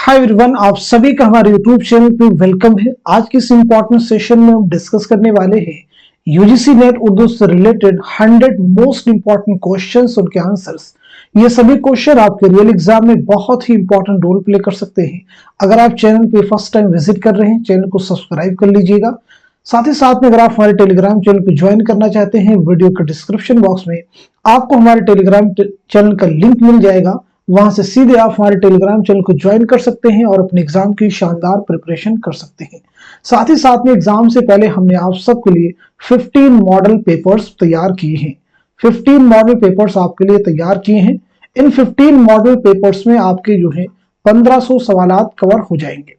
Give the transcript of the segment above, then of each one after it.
Hi everyone, आप सभी का हमारे यूट्यूब चैनल पे वेलकम है। आज के इस इम्पोर्टेंट सेशन में हम डिस्कस करने वाले हैं यूजीसी नेट उर्दू से रिलेटेड 100 मोस्ट इंपॉर्टेंट क्वेश्चंस, उनके आंसर्स। ये सभी क्वेश्चन आपके रियल एग्जाम में बहुत ही इंपॉर्टेंट रोल प्ले कर सकते हैं। अगर आप चैनल पे फर्स्ट टाइम विजिट कर रहे हैं, चैनल को सब्सक्राइब कर लीजिएगा। साथ ही साथ में अगर आप हमारे टेलीग्राम चैनल को ज्वाइन करना चाहते हैं, वीडियो के डिस्क्रिप्शन बॉक्स में आपको हमारे टेलीग्राम चैनल का लिंक मिल जाएगा। वहां से सीधे आप हमारे टेलीग्राम चैनल को ज्वाइन कर सकते हैं और अपने एग्जाम की शानदार प्रिपरेशन कर सकते हैं। साथ ही साथ में एग्जाम से पहले हमने आप सबके लिए 15 मॉडल पेपर्स तैयार किए हैं। 15 मॉडल पेपर्स आपके लिए तैयार किए हैं। इन 15 मॉडल पेपर्स में आपके जो है 1500 सवालात कवर हो जाएंगे।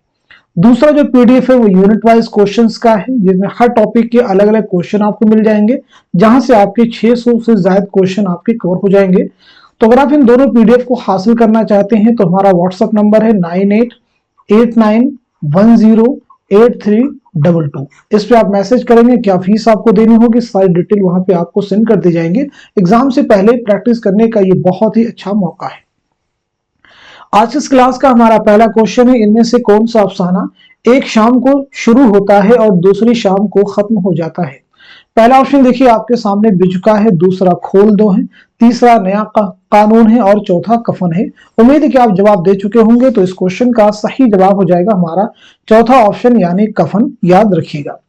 दूसरा जो पीडीएफ है वो यूनिट वाइज क्वेश्चंस का है, जिसमें हर टॉपिक के अलग अलग क्वेश्चन आपको मिल जाएंगे, जहां से आपके 600 से ज्यादा क्वेश्चन आपके कवर हो जाएंगे। तो अगर आप इन दोनों पीडीएफ को हासिल करना चाहते हैं तो हमारा व्हाट्सएप नंबर है 9889108322। इस पे आप मैसेज करेंगे, क्या फीस आपको देनी होगी, सारी डिटेल वहां पे आपको सेंड कर दी जाएंगे। एग्जाम से पहले प्रैक्टिस करने का ये बहुत ही अच्छा मौका है। आज इस क्लास का हमारा पहला क्वेश्चन है, इनमें से कौन सा अफसाना एक शाम को शुरू होता है और दूसरी शाम को खत्म हो जाता है। पहला ऑप्शन देखिए आपके सामने बिजुका है, दूसरा खोल दो है, तीसरा नया कानून है और चौथा कफन है। उम्मीद है कि आप जवाब दे चुके होंगे, तो इस क्वेश्चन का सही जवाब हो जाएगा हमारा चौथा ऑप्शन यानी कफन। याद रखिएगा,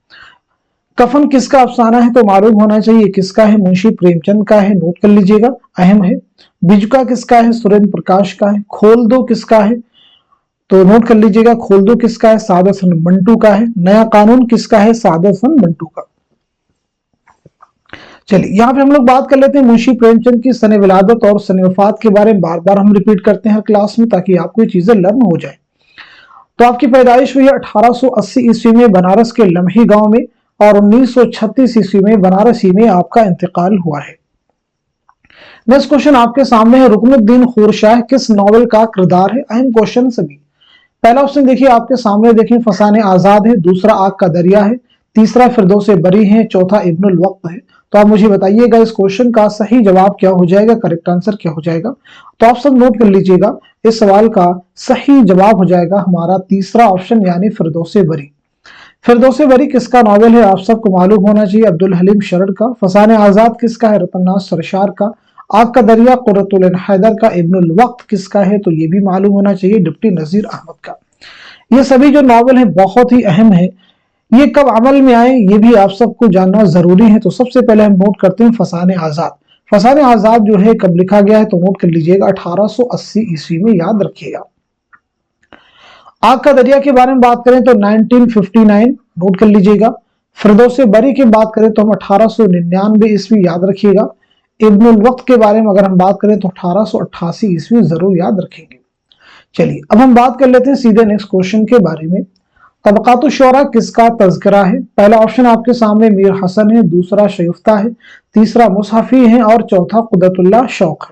कफन किसका अफसाना है तो मालूम होना चाहिए किसका है, मुंशी प्रेमचंद का है, नोट कर लीजिएगा, अहम है। बिजुका किसका है, सुरेंद्र प्रकाश का है। खोल दो किसका है तो नोट कर लीजिएगा, खोल दो किसका है, सादत हसन मंटू का है। नया कानून किसका है, सादत हसन मंटू का। चलिए यहाँ पे हम लोग बात कर लेते हैं मुंशी प्रेमचंद की सने विलादत और सने वफात के बारे में। बार बार हम रिपीट करते हैं क्लास में ताकि आपको ये चीजें लर्न हो जाए। तो आपकी पैदाइश हुई है 1880 ईस्वी में बनारस के लम्ही गांव में, और 1936 ईस्वी में बनारसी में आपका इंतकाल हुआ है। नेक्स्ट क्वेश्चन आपके सामने है, रुकनुद्दीन खुरशाह किस नॉवेल का किरदार है। अहम क्वेश्चन सभी। पहला ऑप्शन देखिए आपके सामने, देखिए फसाने आजाद है, दूसरा आग का दरिया है, तीसरा फिरदौसे बरी है, चौथा इब्नुल वक्त है। तो आप मुझे बताइएगा इस क्वेश्चन का सही जवाब क्या हो जाएगा, करेक्ट आंसर क्या हो जाएगा। तो आप सब नोट कर लीजिएगा, इस सवाल का सही जवाब हो जाएगा हमारा तीसरा ऑप्शन यानी फिरदौसे बरी। फिरदौसे बरी किसका नॉवेल है आप सबको मालूम होना चाहिए, अब्दुल हलीम शरड़ का। फसाने आजाद किसका है, रतननाथ सरशार का। आग का दरिया कुर्रतुल ऐन हैदर का। इब्नुल वक्त किसका है तो ये भी मालूम होना चाहिए, डिप्टी नजीर अहमद का। ये सभी जो नॉवेल है बहुत ही अहम है। ये कब अमल में आए ये भी आप सबको जानना जरूरी है। तो सबसे पहले हम नोट करते हैं फसाने आजाद। फसाने आजाद जो है कब लिखा गया है तो नोट कर लीजिएगा 1880 ईस्वी में, याद रखिएगा। आग का दरिया के बारे में बात करें तो 1959, नोट कर लीजिएगा। फिरदौसे बरी की बात करें तो हम 1899 ईस्वी, याद रखिएगा। इब्नुल वक्त के बारे में अगर हम बात करें तो 1888 ईस्वी, जरूर याद रखेंगे। चलिए अब हम बात कर लेते हैं सीधे नेक्स्ट क्वेश्चन के बारे में। तबकातुश शोरा किसका तज़किरा है। पहला ऑप्शन आपके सामने मीर हसन है, दूसरा शयुफ्ता है, तीसरा मुसहफी है और चौथा कुदरतुल्लाह शौक है।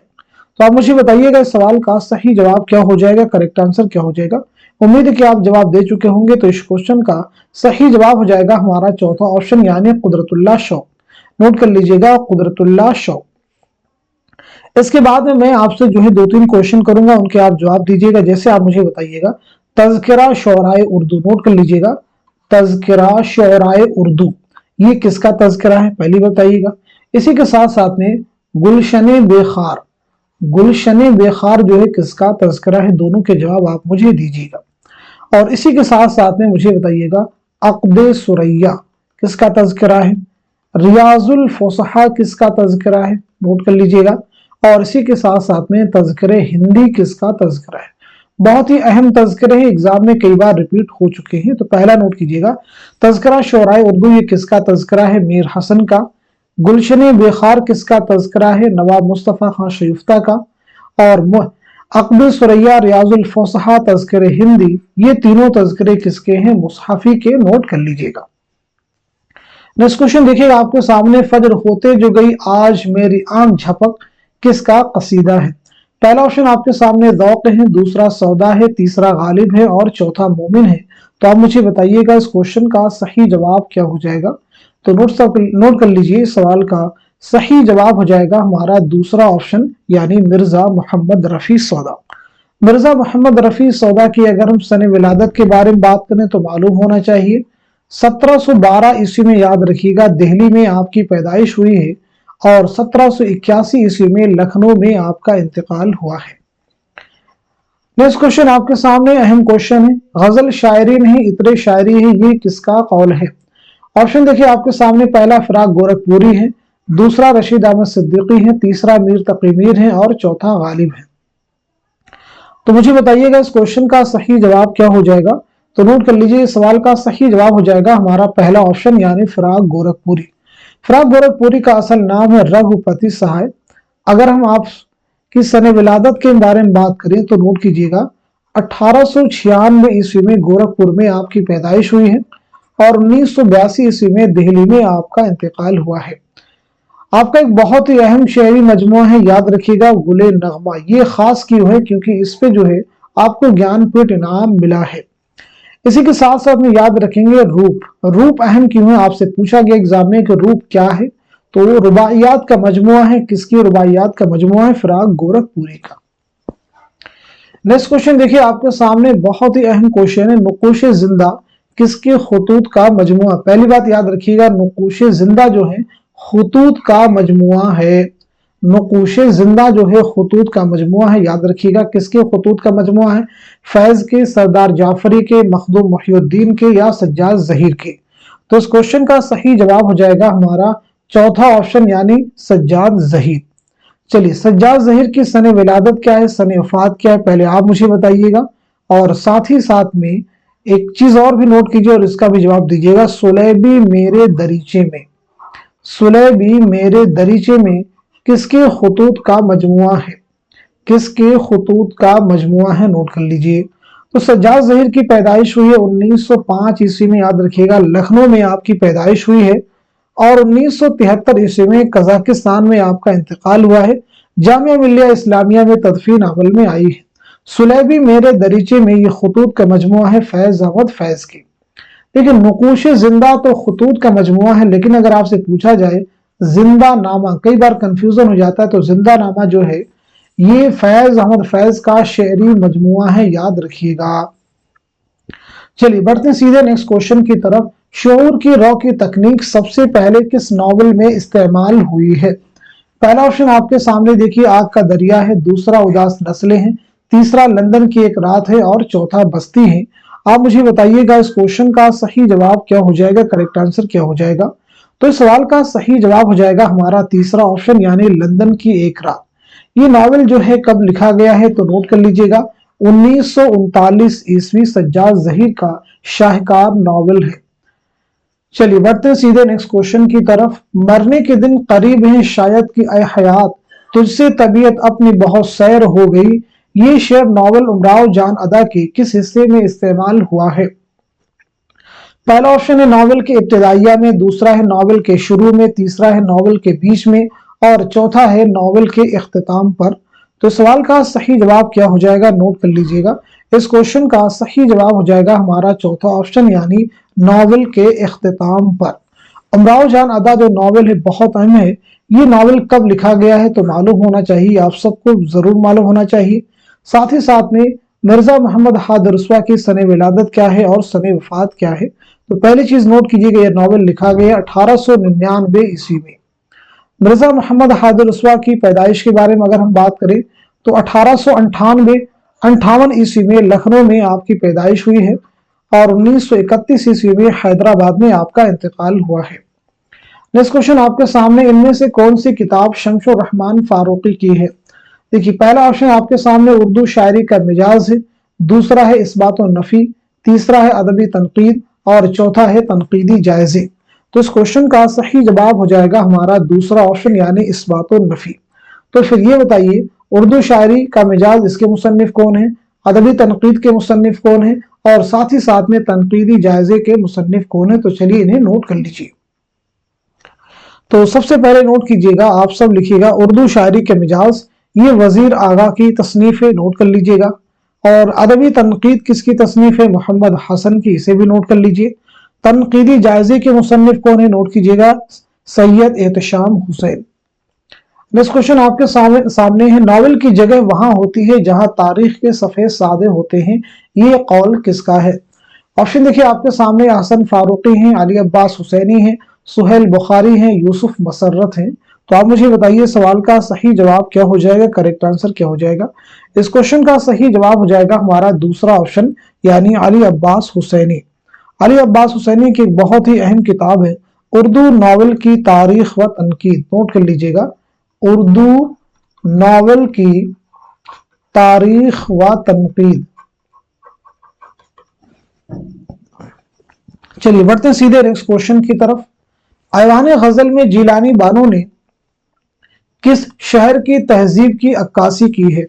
तो आप मुझे बताइएगा इस सवाल का सही जवाब क्या हो जाएगा, करेक्ट आंसर क्या हो जाएगा। उम्मीद है कि आप जवाब दे चुके होंगे, तो इस क्वेश्चन का सही जवाब हो जाएगा हमारा चौथा ऑप्शन यानी कुदरतुल्लाह शौक। नोट कर लीजिएगा, कुदरतुल्लाह शौक। इसके बाद में मैं आपसे जो है 2-3 क्वेश्चन करूंगा, उनके आप जवाब दीजिएगा। जैसे आप मुझे बताइएगा तज़किरा शोराए उर्दू, नोट कर लीजिएगा, तज़किरा शोराए उर्दू ये किसका तज़किरा है पहली बताइएगा। इसी के साथ साथ में गुलशने बेखार, गुलशने बेखार जो है किसका तज़किरा है, दोनों के जवाब आप मुझे दीजिएगा। और इसी के साथ साथ में मुझे बताइएगा अक़्द सुरैया किसका तज़किरा है, रियाजुल फुसहा किसका तज़किरा है, नोट कर लीजिएगा। और इसी के साथ साथ में तज़किरे हिंदी किसका तज़किरा है। बहुत ही अहम तज़किरे हैं, एग्जाम में कई बार रिपीट हो चुके हैं। तो पहला नोट कीजिएगा, तज़किरा शोराए उर्दू ये किसका तज़किरा है, मीर हसन का। गुलशने बेखार किसका तज़किरा है, नवाब मुस्तफ़ा खान शयुफ्ता का। और अक़्द सुरैया, रियाजुल फुसहा, तज़किरे हिंदी ये तीनों तज़किरे किसके हैं, मुसहफी के। नोट कर लीजिएगा। नेक्स्ट क्वेश्चन देखिएगा आपके सामने, फजर होते जो गई आज मेरी आंख झपक किसका कसीदा है। पहला ऑप्शन आपके सामने ज़ौक़ है, दूसरा सौदा है, तीसरा गालिब है और चौथा मोमिन है। तो आप मुझे बताइएगा इस क्वेश्चन का सही जवाब क्या हो जाएगा। तो नोट कर लीजिए, इस सवाल का सही जवाब हो जाएगा हमारा दूसरा ऑप्शन यानी मिर्जा मोहम्मद रफी सौदा। मिर्जा मोहम्मद रफी सौदा की अगर हम सन विलादत के बारे में बात करें तो मालूम होना चाहिए 1712 ईस्वी में, याद रखिएगा, दिल्ली में आपकी पैदाइश हुई है और 1781 ईस्वी में लखनऊ में आपका इंतकाल हुआ है। नेक्स्ट क्वेश्चन आपके सामने अहम क्वेश्चन है, गजल शायरी नहीं इतरे शायरी है, ये किसका कौल है? ऑप्शन देखिए आपके सामने, पहला फिराक गोरखपुरी है, दूसरा रशीद अहमद सिद्दीकी है, तीसरा मीर तकी मीर है और चौथा गालिब है। तो मुझे बताइएगा इस क्वेश्चन का सही जवाब क्या हो जाएगा। तो नोट कर लीजिए, इस सवाल का सही जवाब हो जाएगा हमारा पहला ऑप्शन यानी फिराक गोरखपुरी। फिराक गोरखपुरी का असल नाम है रघुपति सहाय। अगर हम आपकी सने विलादत के बारे में बात करें तो नोट कीजिएगा 1896 ईस्वी में गोरखपुर में आपकी पैदाइश हुई है और 1982 ईस्वी में दिल्ली में आपका इंतकाल हुआ है। आपका एक बहुत ही अहम शेरी मजमुआ है, याद रखिएगा, गुले नगमा। ये खास क्यों है? क्योंकि इस पे जो है आपको ज्ञानपीठ इनाम मिला है। इसी के साथ साथ में याद रखेंगे रूप अहम क्यों है, आपसे पूछा गया एग्जाम में कि रूप क्या है, तो रुबाइयात का मजमुआ है। किसकी रुबाइयात का मजमुआ है? फिराक गोरखपुरी का। नेक्स्ट क्वेश्चन देखिए आपके सामने, बहुत ही अहम क्वेश्चन है, नुकूश जिंदा किसके खुतूत का मजमुआ? पहली बात याद रखिएगा, नुकूश जिंदा जो है खुतूत का मजमुआ है। नुकूश जिंदा जो है खुतूत का मजमुआ है, याद रखिएगा। किसके खुतूत का मजमुआ है? फैज के, सरदार जाफरी के, मखदूम मुहिउद्दीन के या सज्जाद जहीर के? तो इस क्वेश्चन का सही जवाब हो जाएगा हमारा चौथा ऑप्शन यानी सज्जाद जहीर। चलिए, सज्जाद जहीर की सने विलादत क्या है, सने वफात क्या है, पहले आप मुझे बताइएगा। और साथ ही साथ में एक चीज और भी नोट कीजिए और इसका भी जवाब दीजिएगा। सुलेबी मेरे दरीचे में, सुलेबी मेरे दरीचे में किसके खुतूत का मजमुआ है? किसके खुतूत का मजमुआ है? नोट कर लीजिए। तो सज्जाद जहीर की पैदाइश हुई है 1905 ईस्वी में, याद रखिएगा, लखनऊ में आपकी पैदाइश हुई है और 1973 ईस्वी में कजाकिस्तान में आपका इंतकाल हुआ है। जामिया मिल्लिया इस्लामिया में तदफीन अमल में आई है। सुलेबी मेरे दरीचे में ये खुतूत का मजमुआ है फैज अहमद फैज की। लेकिन नुकूश जिंदा तो खुतूत का मजमुआ है, लेकिन अगर आपसे पूछा जाए जिंदा नामा, कई बार कंफ्यूजन हो जाता है, तो जिंदा नामा जो है ये फैज अहमद फैज का शेरी मजमुआ है, याद रखिएगा। चलिए बढ़ते हैं सीधे नेक्स्ट क्वेश्चन की तरफ। शऊर की रॉ की तकनीक सबसे पहले किस नॉवल में इस्तेमाल हुई है? पहला ऑप्शन आपके सामने देखिए, आग का दरिया है, दूसरा उदास नस्लें हैं, तीसरा लंदन की एक रात है और चौथा बस्ती है। आप मुझे बताइएगा इस क्वेश्चन का सही जवाब क्या हो जाएगा, करेक्ट आंसर क्या हो जाएगा। तो इस सवाल का सही जवाब हो जाएगा हमारा तीसरा ऑप्शन यानी लंदन की एक रात। ये नॉवेल जो है कब लिखा गया है, तो नोट कर लीजिएगा 1939 ईस्वी, सज्जाद जहीर का शाहकार नॉवेल है। चलिए बढ़ते हैं सीधे नेक्स्ट क्वेश्चन की तरफ। मरने के दिन करीब है शायद कि ऐ हयात तुझसे तबीयत अपनी बहुत सैर हो गई, ये शेर नॉवेल उमराव जान अदा के किस हिस्से में इस्तेमाल हुआ है? पहला ऑप्शन है नॉवेल के इब्तिदाइया में, दूसरा है नॉवेल के शुरू में, तीसरा है नॉवेल के बीच में और चौथा है नॉवेल के इख्तिताम पर। तो सवाल का सही जवाब क्या हो जाएगा, नोट कर लीजिएगा। इस क्वेश्चन का सही जवाब हो जाएगा हमारा चौथा ऑप्शन यानी नॉवेल के इख्तिताम पर। उमराव जान अदा जो नॉवेल है बहुत अहम है। ये नॉवेल कब लिखा गया है तो मालूम होना चाहिए, आप सबको जरूर मालूम होना चाहिए। साथ ही साथ में मिर्जा मोहम्मद हाद रसवा की सने विलादत क्या है और सने वफात क्या है। तो पहली चीज नोट कीजिएगा, यह नॉवेल लिखा गया 1899 ईस्वी में। मिर्जा मोहम्मद हाद रसवा की पैदाइश के बारे में अगर हम बात करें तो 1858 ईस्वी में लखनऊ में आपकी पैदाइश हुई है और 1931 ईस्वी में हैदराबाद में आपका इंतकाल हुआ है। नेक्स्ट क्वेश्चन आपके सामने, इनमें से कौन सी किताब शम्सुर रहमान फारूकी की है? देखिए पहला ऑप्शन आपके सामने उर्दू शायरी का मिजाज है, दूसरा है इस्बात और नफी, तीसरा है अदबी तनकीद और चौथा है तनकीदी जायजे। तो इस क्वेश्चन का सही जवाब हो जाएगा हमारा दूसरा ऑप्शन यानी इस्बात और नफी। तो फिर ये बताइए उर्दू शायरी का मिजाज इसके मुसन्निफ कौन है, अदबी तनकीद के मुसन्निफ कौन है और साथ ही साथ में तनकीदी जायजे के मुसन्निफ कौन है? तो चलिए इन्हें नोट कर लीजिए। तो सबसे पहले नोट कीजिएगा, आप सब लिखिएगा उर्दू शायरी के मिजाज, ये वजीर आगा की तसनीफ है, नोट कर लीजिएगा। और अदबी तनकीद किसकी तसनीफ है? मोहम्मद हसन की, इसे भी नोट कर लीजिए। तनकीदी जायजे के मुसन्निफ कौन है? नोट कीजिएगा सैयद एहतशाम हुसैन। नेक्स्ट क्वेश्चन आपके सामने है, नावल की जगह वहां होती है जहां तारीख के सफ़े सादे होते हैं, ये कौल किसका है? ऑप्शन देखिए आपके सामने, हसन फारूकी हैं, अली अब्बास हुसैनी हैं, सुहेल बुखारी हैं, यूसुफ मसर्रत हैं। तो आप मुझे बताइए सवाल का सही जवाब क्या हो जाएगा, करेक्ट आंसर क्या हो जाएगा? इस क्वेश्चन का सही जवाब हो जाएगा हमारा दूसरा ऑप्शन, यानी अली अब्बास हुसैनी। अली अब्बास हुसैनी की एक बहुत ही अहम किताब है, उर्दू नावल की तारीख व तनकीद। नोट कर लीजिएगा, उर्दू नावल की तारीख व तनकीद। चलिए बढ़ते हैं सीधे नेक्स्ट क्वेश्चन की तरफ। ऐवान गजल में जीलानी बानो ने किस शहर की तहजीब की अक्कासी की है?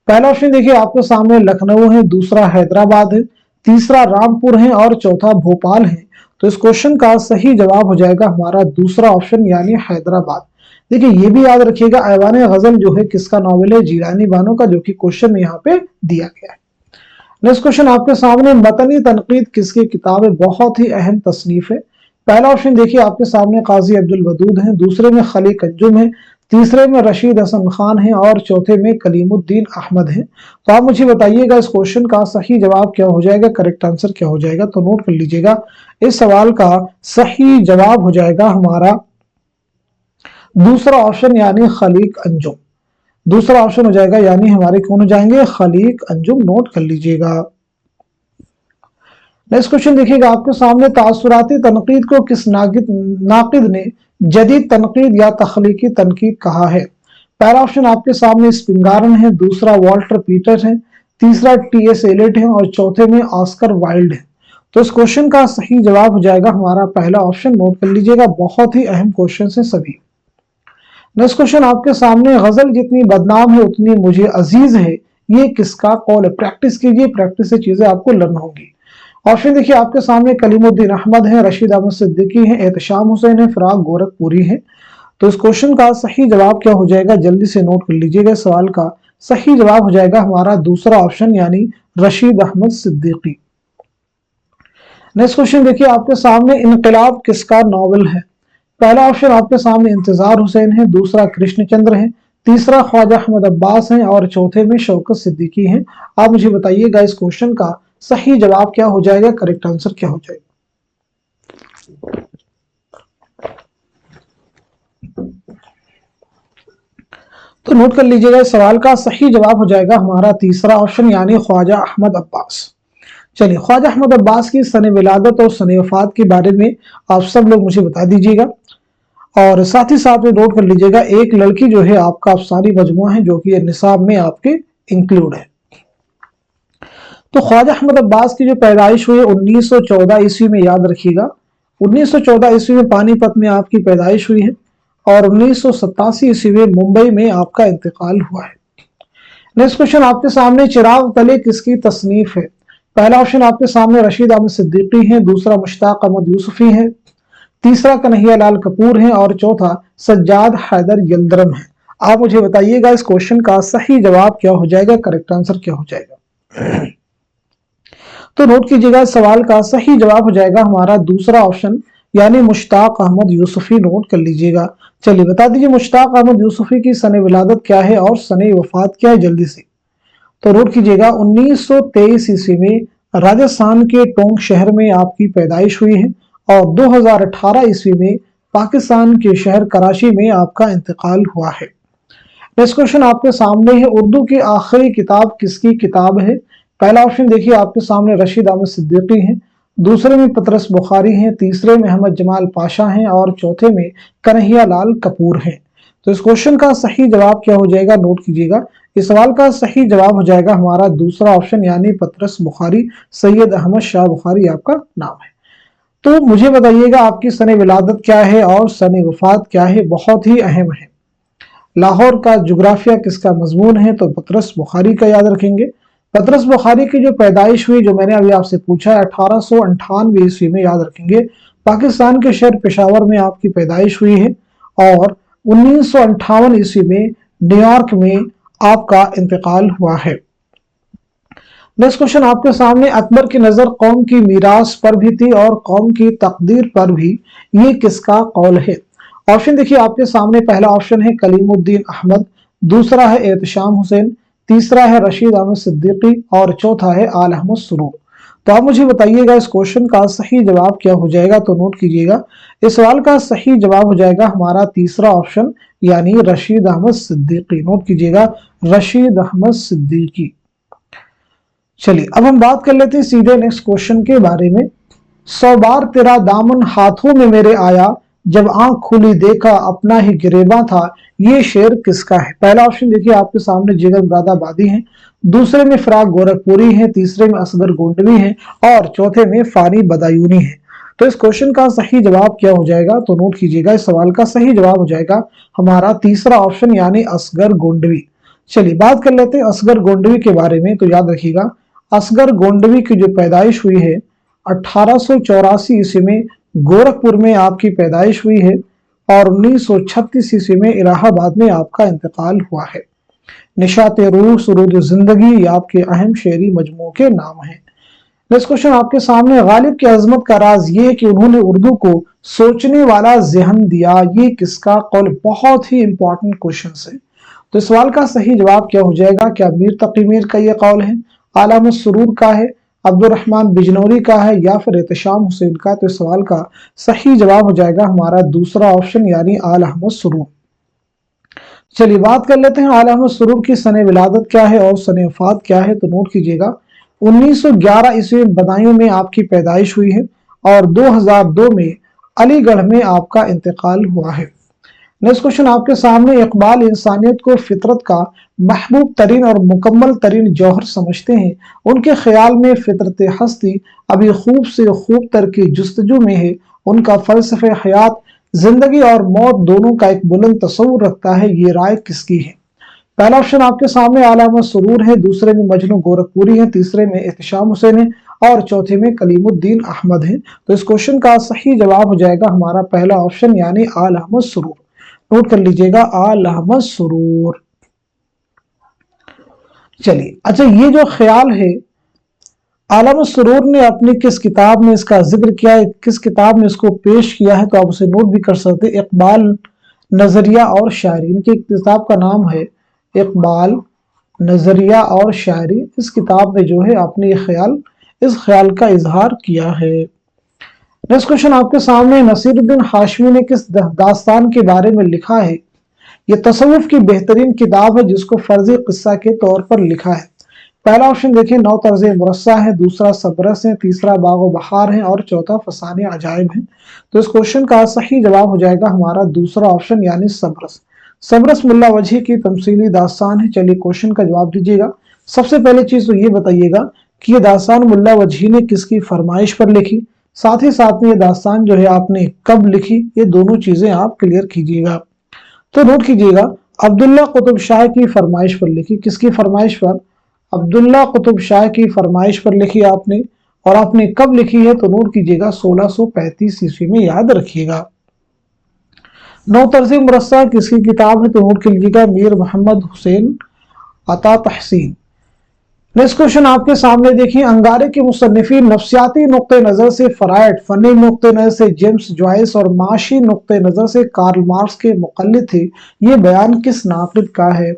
पहला ऑप्शन देखिए आपके सामने लखनऊ है, दूसरा हैदराबाद है, तीसरा रामपुर है और चौथा भोपाल है। तो इस क्वेश्चन का सही जवाब हो जाएगा हमारा दूसरा ऑप्शन, यानी हैदराबाद। देखिए ये भी याद रखिएगा, ऐवान गजल जो है किसका नॉवेल है? जीलानी बानो का, जो कि क्वेश्चन में यहाँ पे दिया गया है। नेक्स्ट क्वेश्चन आपके सामने, मतनी तनकीद किसकी किताब है? बहुत ही अहम तसनीफ है। पहला ऑप्शन देखिए आपके सामने काजी अब्दुल वदूद हैं, दूसरे में खलीक अंजुम है, तीसरे में रशीद हसन खान है और चौथे में कलीमुद्दीन अहमद है। तो आप मुझे बताइएगा इस क्वेश्चन का सही जवाब क्या हो जाएगा, करेक्ट आंसर क्या हो जाएगा? तो नोट कर लीजिएगा, इस सवाल का सही जवाब हो जाएगा हमारा दूसरा ऑप्शन, यानी खलीक अंजुम। दूसरा ऑप्शन हो जाएगा, यानी हमारे कौन हो जाएंगे? खलीक अंजुम। नोट कर लीजिएगा। नेक्स्ट क्वेश्चन देखिएगा आपके सामने, तासुराती तनकीद को किस नाकिद ने जदीद तनकीद या तख्लीकी तनकीद कहा है? पहला ऑप्शन आपके सामने स्पिंगारन है, दूसरा वॉल्टर पीटर है, तीसरा टी.एस. एलियट है और चौथे में ऑस्कर वाइल्ड है। तो इस क्वेश्चन का सही जवाब हो जाएगा हमारा पहला ऑप्शन। नोट कर लीजिएगा, बहुत ही अहम क्वेश्चन है सभी। नेक्स्ट क्वेश्चन आपके सामने, गजल जितनी बदनाम है उतनी मुझे अजीज है, ये किसका कौल है? प्रैक्टिस कीजिए, प्रैक्टिस से चीजें आपको लर्न होंगी। ऑप्शन देखिए आपके सामने, कलीमुद्दीन अहमद है, रशीद अहमद सिद्दीकी है, एहतशाम हुसैन है, फिराक गोरखपुरी है। तो इस क्वेश्चन का सही जवाब क्या हो जाएगा? जल्दी से नोट कर लीजिएगा, सवाल का सही जवाब हो जाएगा हमारा दूसरा ऑप्शन, यानी रशीद अहमद सिद्दीकी। नेक्स्ट क्वेश्चन देखिए आपके सामने, इनकलाब किसका नॉवल है? पहला ऑप्शन आपके सामने इंतजार हुसैन है, दूसरा कृष्णचंद्र है, तीसरा ख्वाजा अहमद अब्बास है और चौथे में शौकत सिद्दीकी है। आप मुझे बताइएगा इस क्वेश्चन का सही जवाब क्या हो जाएगा, करेक्ट आंसर क्या हो जाएगा? तो नोट कर लीजिएगा, इस सवाल का सही जवाब हो जाएगा हमारा तीसरा ऑप्शन, यानी ख्वाजा अहमद अब्बास। चलिए, ख्वाजा अहमद अब्बास की सने विलादत और सने वफात के बारे में आप सब लोग मुझे बता दीजिएगा और साथ ही साथ में नोट कर लीजिएगा, एक लड़की जो है आपका अफसानी मजमुआ है जो कि निसाब में आपके इंक्लूड है। तो ख्वाजा अहमद अब्बास की जो पैदाइश हुई 1914 ईस्वी में, याद रखिएगा 1914 ईस्वी में पानीपत में आपकी पैदाइश हुई है और 1987 ईस्वी में मुंबई में आपका इंतकाल हुआ है। नेक्स्ट क्वेश्चन आपके सामने, चिराग तले किसकी तसनीफ है? पहला ऑप्शन आपके सामने रशीद अहमद सिद्दीकी है, दूसरा मुश्ताक अहमद यूसुफी है, तीसरा कन्हैया लाल कपूर है और चौथा सज्जाद हैदर यल्दरम है। आप मुझे बताइएगा इस क्वेश्चन का सही जवाब क्या हो जाएगा, करेक्ट आंसर क्या हो जाएगा? तो नोट कीजिएगा, सवाल का सही जवाब हो जाएगा हमारा दूसरा ऑप्शन, यानी मुश्ताक अहमद यूसुफी। नोट कर लीजिएगा। चलिए बता दीजिए, मुश्ताक अहमद यूसुफी की सने विलादत क्या है और सने वफात क्या है, जल्दी से। तो नोट कीजिएगा, 1923 ईस्वी में राजस्थान के टोंक शहर में आपकी पैदाइश हुई है और 2018 ईस्वी में पाकिस्तान के शहर कराची में आपका इंतकाल हुआ है। नेक्स्ट क्वेश्चन आपके सामने है, उर्दू की आखिरी किताब किसकी किताब है? पहला ऑप्शन देखिए आपके सामने रशीद अहमद सिद्दीकी है, दूसरे में पतरस बुखारी हैं, तीसरे में अहमद जमाल पाशा हैं और चौथे में कन्हैया लाल कपूर हैं। तो इस क्वेश्चन का सही जवाब क्या हो जाएगा? नोट कीजिएगा, इस सवाल का सही जवाब हो जाएगा हमारा दूसरा ऑप्शन, यानी पतरस बुखारी। सैयद अहमद शाह बुखारी आपका नाम है। तो मुझे बताइएगा आपकी सने विलादत क्या है और सने वफात क्या है, बहुत ही अहम है। लाहौर का जुग्राफिया किसका मजमून है? तो पतरस बुखारी का याद रखेंगे। पतरस बुखारी की जो पैदाइश हुई, जो मैंने अभी आपसे पूछा है, 1898 ईस्वी में, याद रखेंगे पाकिस्तान के शहर पेशावर में आपकी पैदाइश हुई है और 1958 ईस्वी में न्यूयॉर्क में आपका इंतकाल हुआ है। नेक्स्ट क्वेश्चन आपके सामने, अकबर की नजर कौम की मीरास पर भी थी और कौम की तकदीर पर भी, ये किसका कौल है? ऑप्शन देखिए आपके सामने, पहला ऑप्शन है कलीमुद्दीन अहमद, दूसरा है एहतशाम हुसैन, तीसरा है रशीद अहमद सिद्दीकी और चौथा है आल अहमद सुरूर। तो आप मुझे बताइएगा इस क्वेश्चन का सही जवाब क्या हो जाएगा। तो नोट कीजिएगा, इस सवाल का सही जवाब हो जाएगा हमारा तीसरा ऑप्शन यानी रशीद अहमद सिद्दीकी। नोट कीजिएगा, रशीद अहमद सिद्दीकी। चलिए अब हम बात कर लेते हैं सीधे नेक्स्ट क्वेश्चन के बारे में। 100 बार तेरा दामन हाथों में मेरे आया, जब आंख खुली देखा अपना ही गिरेबा था, ये शेर किसका है। पहला ऑप्शन देखिए आपके सामने जिगर मुरादाबादी है, दूसरे में फराक गोरखपुरी है, तीसरे में असगर गोंडवी है और चौथे में फानी बदायूनी है। तो इस क्वेश्चन का सही जवाब क्या हो जाएगा। तो नोट कीजिएगा, इस सवाल का सही जवाब हो जाएगा हमारा तीसरा ऑप्शन यानी असगर गोंडवी। चलिए बात कर लेते हैं असगर गोंडवी के बारे में। तो याद रखिएगा, असगर गोंडवी की जो पैदाइश हुई है 1884 ईस्वी में गोरखपुर में आपकी पैदाइश हुई है और 1936 ईस्वी में इलाहाबाद में आपका इंतकाल हुआ है। निशाते रूह, सुरूद जिंदगी ये आपके अहम शेरी मजमू के नाम हैं। नेक्स्ट क्वेश्चन आपके सामने, गालिब की अजमत का राज ये है कि उन्होंने उर्दू को सोचने वाला जहन दिया, ये किसका कौल। बहुत ही इंपॉर्टेंट क्वेश्चन है। तो इस सवाल का सही जवाब क्या हो जाएगा। क्या मीर तकी मीर का ये कौल है, आला अहमद सुरूर का है, अब्दुर्रहमान बिजनौरी का है या फिर एहतशाम हुसैन का। तो इस सवाल का सही जवाब हो जाएगा हमारा दूसरा ऑप्शन यानी आला अहमद सुरूर। चलिए बात कर लेते हैं आला अहमद सुरूर की सने विलादत क्या है और सने वफात क्या है। तो नोट कीजिएगा, 1911 ईस्वी बदायूं में आपकी पैदाइश हुई है और 2002 में अलीगढ़ में आपका इंतकाल हुआ है। नेक्स्ट क्वेश्चन आपके सामने, इकबाल इंसानियत को फितरत का महबूब तरीन और मुकम्मल तरीन जौहर समझते हैं। उनके ख्याल में फितरत हस्ती अभी खूब से खूब तर की जुस्तजू में है। उनका फलसफे हयात जिंदगी और मौत दोनों का एक बुलंद तस्वुर रखता है। ये राय किसकी है। पहला ऑप्शन आपके सामने आला अहमद सुरूर है, दूसरे में मजनू गोरखपुरी है, तीसरे में एहतशाम हुसैन है और चौथे में कलीमुद्दीन अहमद है। तो इस क्वेश्चन का सही जवाब हो जाएगा हमारा पहला ऑप्शन यानी आला अहमद सुरूर। नोट कर लीजिएगा, आला अहमद सुरूर। चलिए अच्छा, ये जो ख्याल है आला अहमद सुरूर ने अपनी किस किताब में इसका जिक्र किया है, किस किताब में इसको पेश किया है। तो आप उसे नोट भी कर सकते हैं, इकबाल नजरिया और शायरी। इनकी किताब का नाम है इकबाल नजरिया और शायरी। इस किताब में जो है आपने इस ख्याल का इजहार किया है। नेक्स्ट क्वेश्चन आपके सामने, नसीरुद्दीन हाशमी ने किस दास्तान के बारे में लिखा है। यह तसव्वुफ की बेहतरीन किताब है जिसको फर्जी किस्सा के तौर पर लिखा है। पहला ऑप्शन देखिए नौ तर्ज मुरस्सा है, दूसरा सबरस है, तीसरा बागो बहार है और चौथा फसाने अजायब है। तो इस क्वेश्चन का सही जवाब हो जाएगा हमारा दूसरा ऑप्शन यानी सबरस। सबरस मुल्ला वजह की तमसीली दास्तान है। चलिए क्वेश्चन का जवाब दीजिएगा। सबसे पहले चीज तो ये बताइएगा कि ये दास्तान मुल्ला वजह ने किसकी फरमाइश पर लिखी, साथ ही साथ में ये दास्तान जो है आपने कब लिखी, ये दोनों चीजें आप क्लियर कीजिएगा। तो नोट कीजिएगा, अब्दुल्ला कुतुब शाह की फरमाइश पर लिखी। किसकी फरमाइश पर, अब्दुल्ला कुतुब शाह की फरमाइश पर लिखी आपने, और आपने कब लिखी है। तो नोट कीजिएगा 1635 ईस्वी में, याद रखिएगा। नौ तर्ज मुरस्सा किसकी किताब है। तो नोट कीजिएगा मीर मोहम्मद हुसैन अता तहसीन। नेक्स्ट क्वेश्चन आपके सामने देखिए, अंगारे के मुसन्निफीन नफ्सियाती नुक्ते नजर से फराइड, फनी नुक्ते नजर से जेम्स जॉयस और माशी नुक्ते नजर से कार्ल मार्क्स के मुक़ल्लिद थे। ये बयान किस नाक़िद का है।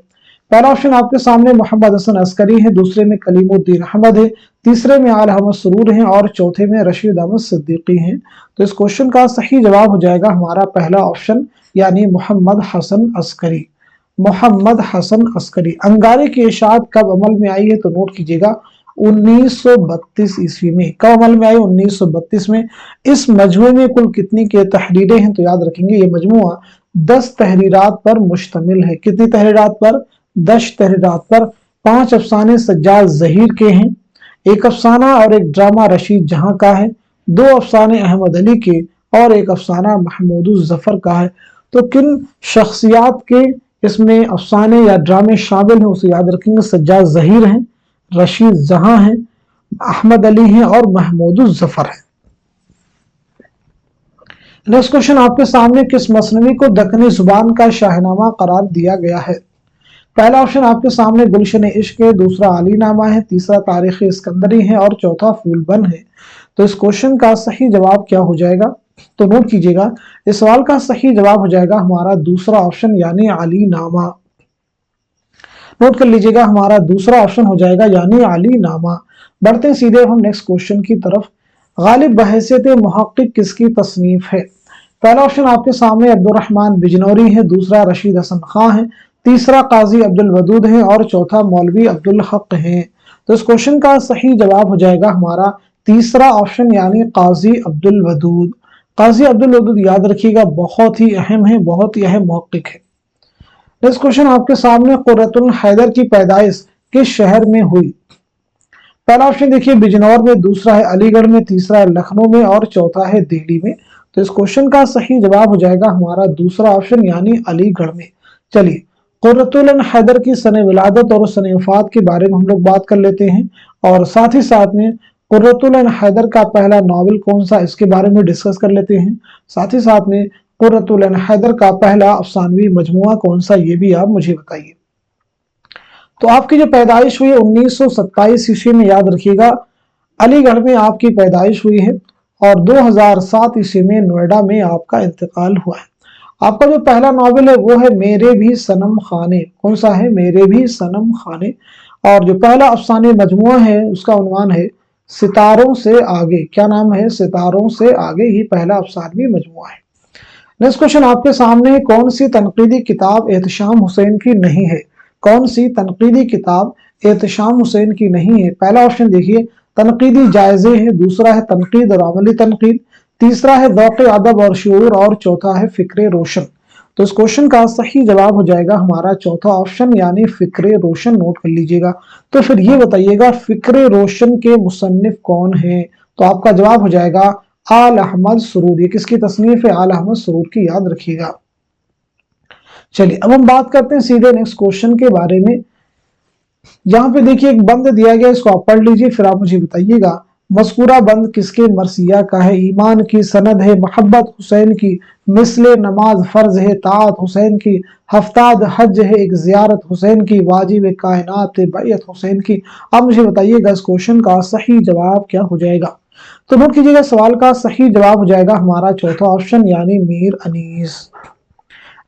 पहला ऑप्शन आपके सामने मोहम्मद हसन अस्करी है, दूसरे में कलीमुद्दीन अहमद है, तीसरे में आला अहमद सुरूर है और चौथे में रशीद अहमद सिद्दीकी हैं। तो इस क्वेश्चन का सही जवाब हो जाएगा हमारा पहला ऑप्शन यानी मोहम्मद हसन अस्करी। मोहम्मद हसन अस्करी। अंगारे की इशाअत कब अमल में आई है। तो नोट कीजिएगा 1932 ईस्वी में। कब अमल में आई, 1932 में। इस मजमूए में कुल कितनी के तहरीरें हैं। तो याद रखेंगे ये मजमुआ 10 तहरीरात पर मुश्तमिल है। कितनी तहरीरात पर, 10 तहरीरात पर। 5 अफसाने सज्जाद जहीर के हैं, एक अफसाना और एक ड्रामा रशीद जहां का है, 2 अफसाने अहमद अली के और एक अफसाना महमूद जफर का है। तो किन शख्सियात के इसमें अफसाने या ड्रामे शामिल हैं उसे याद रखेंगे। सज्जाद जहीर हैं, रशीद जहां हैं, अहमद अली हैं और महमूद जफर है। नेक्स्ट क्वेश्चन आपके सामने, किस मसनवी को दक्कनी जुबान का शाहनामा करार दिया गया है। पहला ऑप्शन आपके सामने गुलशन इश्क है, दूसरा अली नामा है, तीसरा तारीख इस्कंदरी है और चौथा फूलबन है। तो इस क्वेश्चन का सही जवाब क्या हो जाएगा? तो नोट कीजिएगा, इस सवाल का सही जवाब हो जाएगा हमारा दूसरा ऑप्शन यानी अली नामा। नोट कर लीजिएगा, हमारा दूसरा ऑप्शन हो जाएगा यानी अली नामा। बढ़ते हैं सीधे हम नेक्स्ट क्वेश्चन की तरफ। गालिब बहैसियत मुहक्किक किसकी तसनीफ है? पहला ऑप्शन आपके सामने अब्दुर्रहमान बिजनौरी है, दूसरा रशीद हसन खां है, तीसरा काजी अब्दुल वदूद है और चौथा मौलवी अब्दुल हक है। तो इस क्वेश्चन का सही जवाब हो जाएगा हमारा तीसरा ऑप्शन यानी काजी अब्दुल वदूद। काजी अब्दुल वदूद याद रखिएगा, बहुत ही अहम है, बहुत ही अहम मुहक्किक है। नेक्स्ट क्वेश्चन आपके सामने, कुर्रतुल हैदर की पैदाइश किस शहर में हुई? पहला ऑप्शन देखिए बिजनौर में, दूसरा है अलीगढ़ में, तीसरा है लखनऊ में और चौथा है दिल्ली में। तो इस क्वेश्चन का सही जवाब हो जाएगा हमारा दूसरा ऑप्शन यानी अलीगढ़ में। चलिए, कुर्रतुल हैदर की सने विलादत और सने वफात के बारे में हम लोग बात कर लेते हैं, और साथ ही साथ में कुर्रतुल हैदर का पहला नॉवेल कौन सा, इसके बारे में डिस्कस कर लेते हैं। साथ ही साथ में कुर्रतुल हैदर का पहला अफसानवी मजमुआ कौन सा, ये भी आप मुझे बताइए। तो आपकी जो पैदाइश हुई 1927 ईस्वी में, याद रखिएगा अलीगढ़ में आपकी पैदाइश हुई है, और 2007 ईस्वी में नोएडा में आपका इंतकाल हुआ है। आपका जो पहला नॉवेल है वो है मेरे भी सनम खाने। कौन सा है? मेरे भी सनम खाने। और जो पहला अफसाने मजमुआ है उसका उन्वान है सितारों से आगे। क्या नाम है? सितारों से आगे, ही पहला अफसानवी मजमुआ है। नेक्स्ट क्वेश्चन आपके सामने, कौन सी तनकीदी किताब एहतशाम हुसैन की नहीं है? कौन सी तनकीदी किताब एहतशाम हुसैन की नहीं है? पहला ऑप्शन देखिए तनकीदी जायजे है, दूसरा है तनकीद और अमली तनकीद, तीसरा है ज़ौक़ अदब और शऊर और चौथा है फ़िक्र रोशन। तो इस क्वेश्चन का सही जवाब हो जाएगा हमारा चौथा ऑप्शन यानी फ़िक्र रोशन। नोट कर लीजिएगा। तो फिर ये बताइएगा फ़िक्र रोशन के मुसन्निफ कौन है? तो आपका जवाब हो जाएगा आल अहमद सुरूर। ये किसकी तसनीफ है? आल अहमद सुरूर की, याद रखिएगा। चलिए, अब हम बात करते हैं सीधे नेक्स्ट क्वेश्चन के बारे में। यहाँ पे देखिए एक बंद दिया गया, इसको आप पढ़ लीजिए, फिर आप मुझे बताइएगा मज़कूरा बंद किसके मरसिया का है? ईमान की सनद है, मोहब्बत हुसैन की, मिसले नमाज फर्ज है, ताअत हुसैन की, हफ्ताद हज है, एक ज़ियारत हुसैन की, वाजिब कायनात है, बैयत हुसैन की। आप मुझे बताइएगा इस क्वेश्चन का सही जवाब क्या हो जाएगा? तो नोट कीजिएगा, सवाल का सही जवाब हो जाएगा हमारा चौथा ऑप्शन यानी मीर अनीस।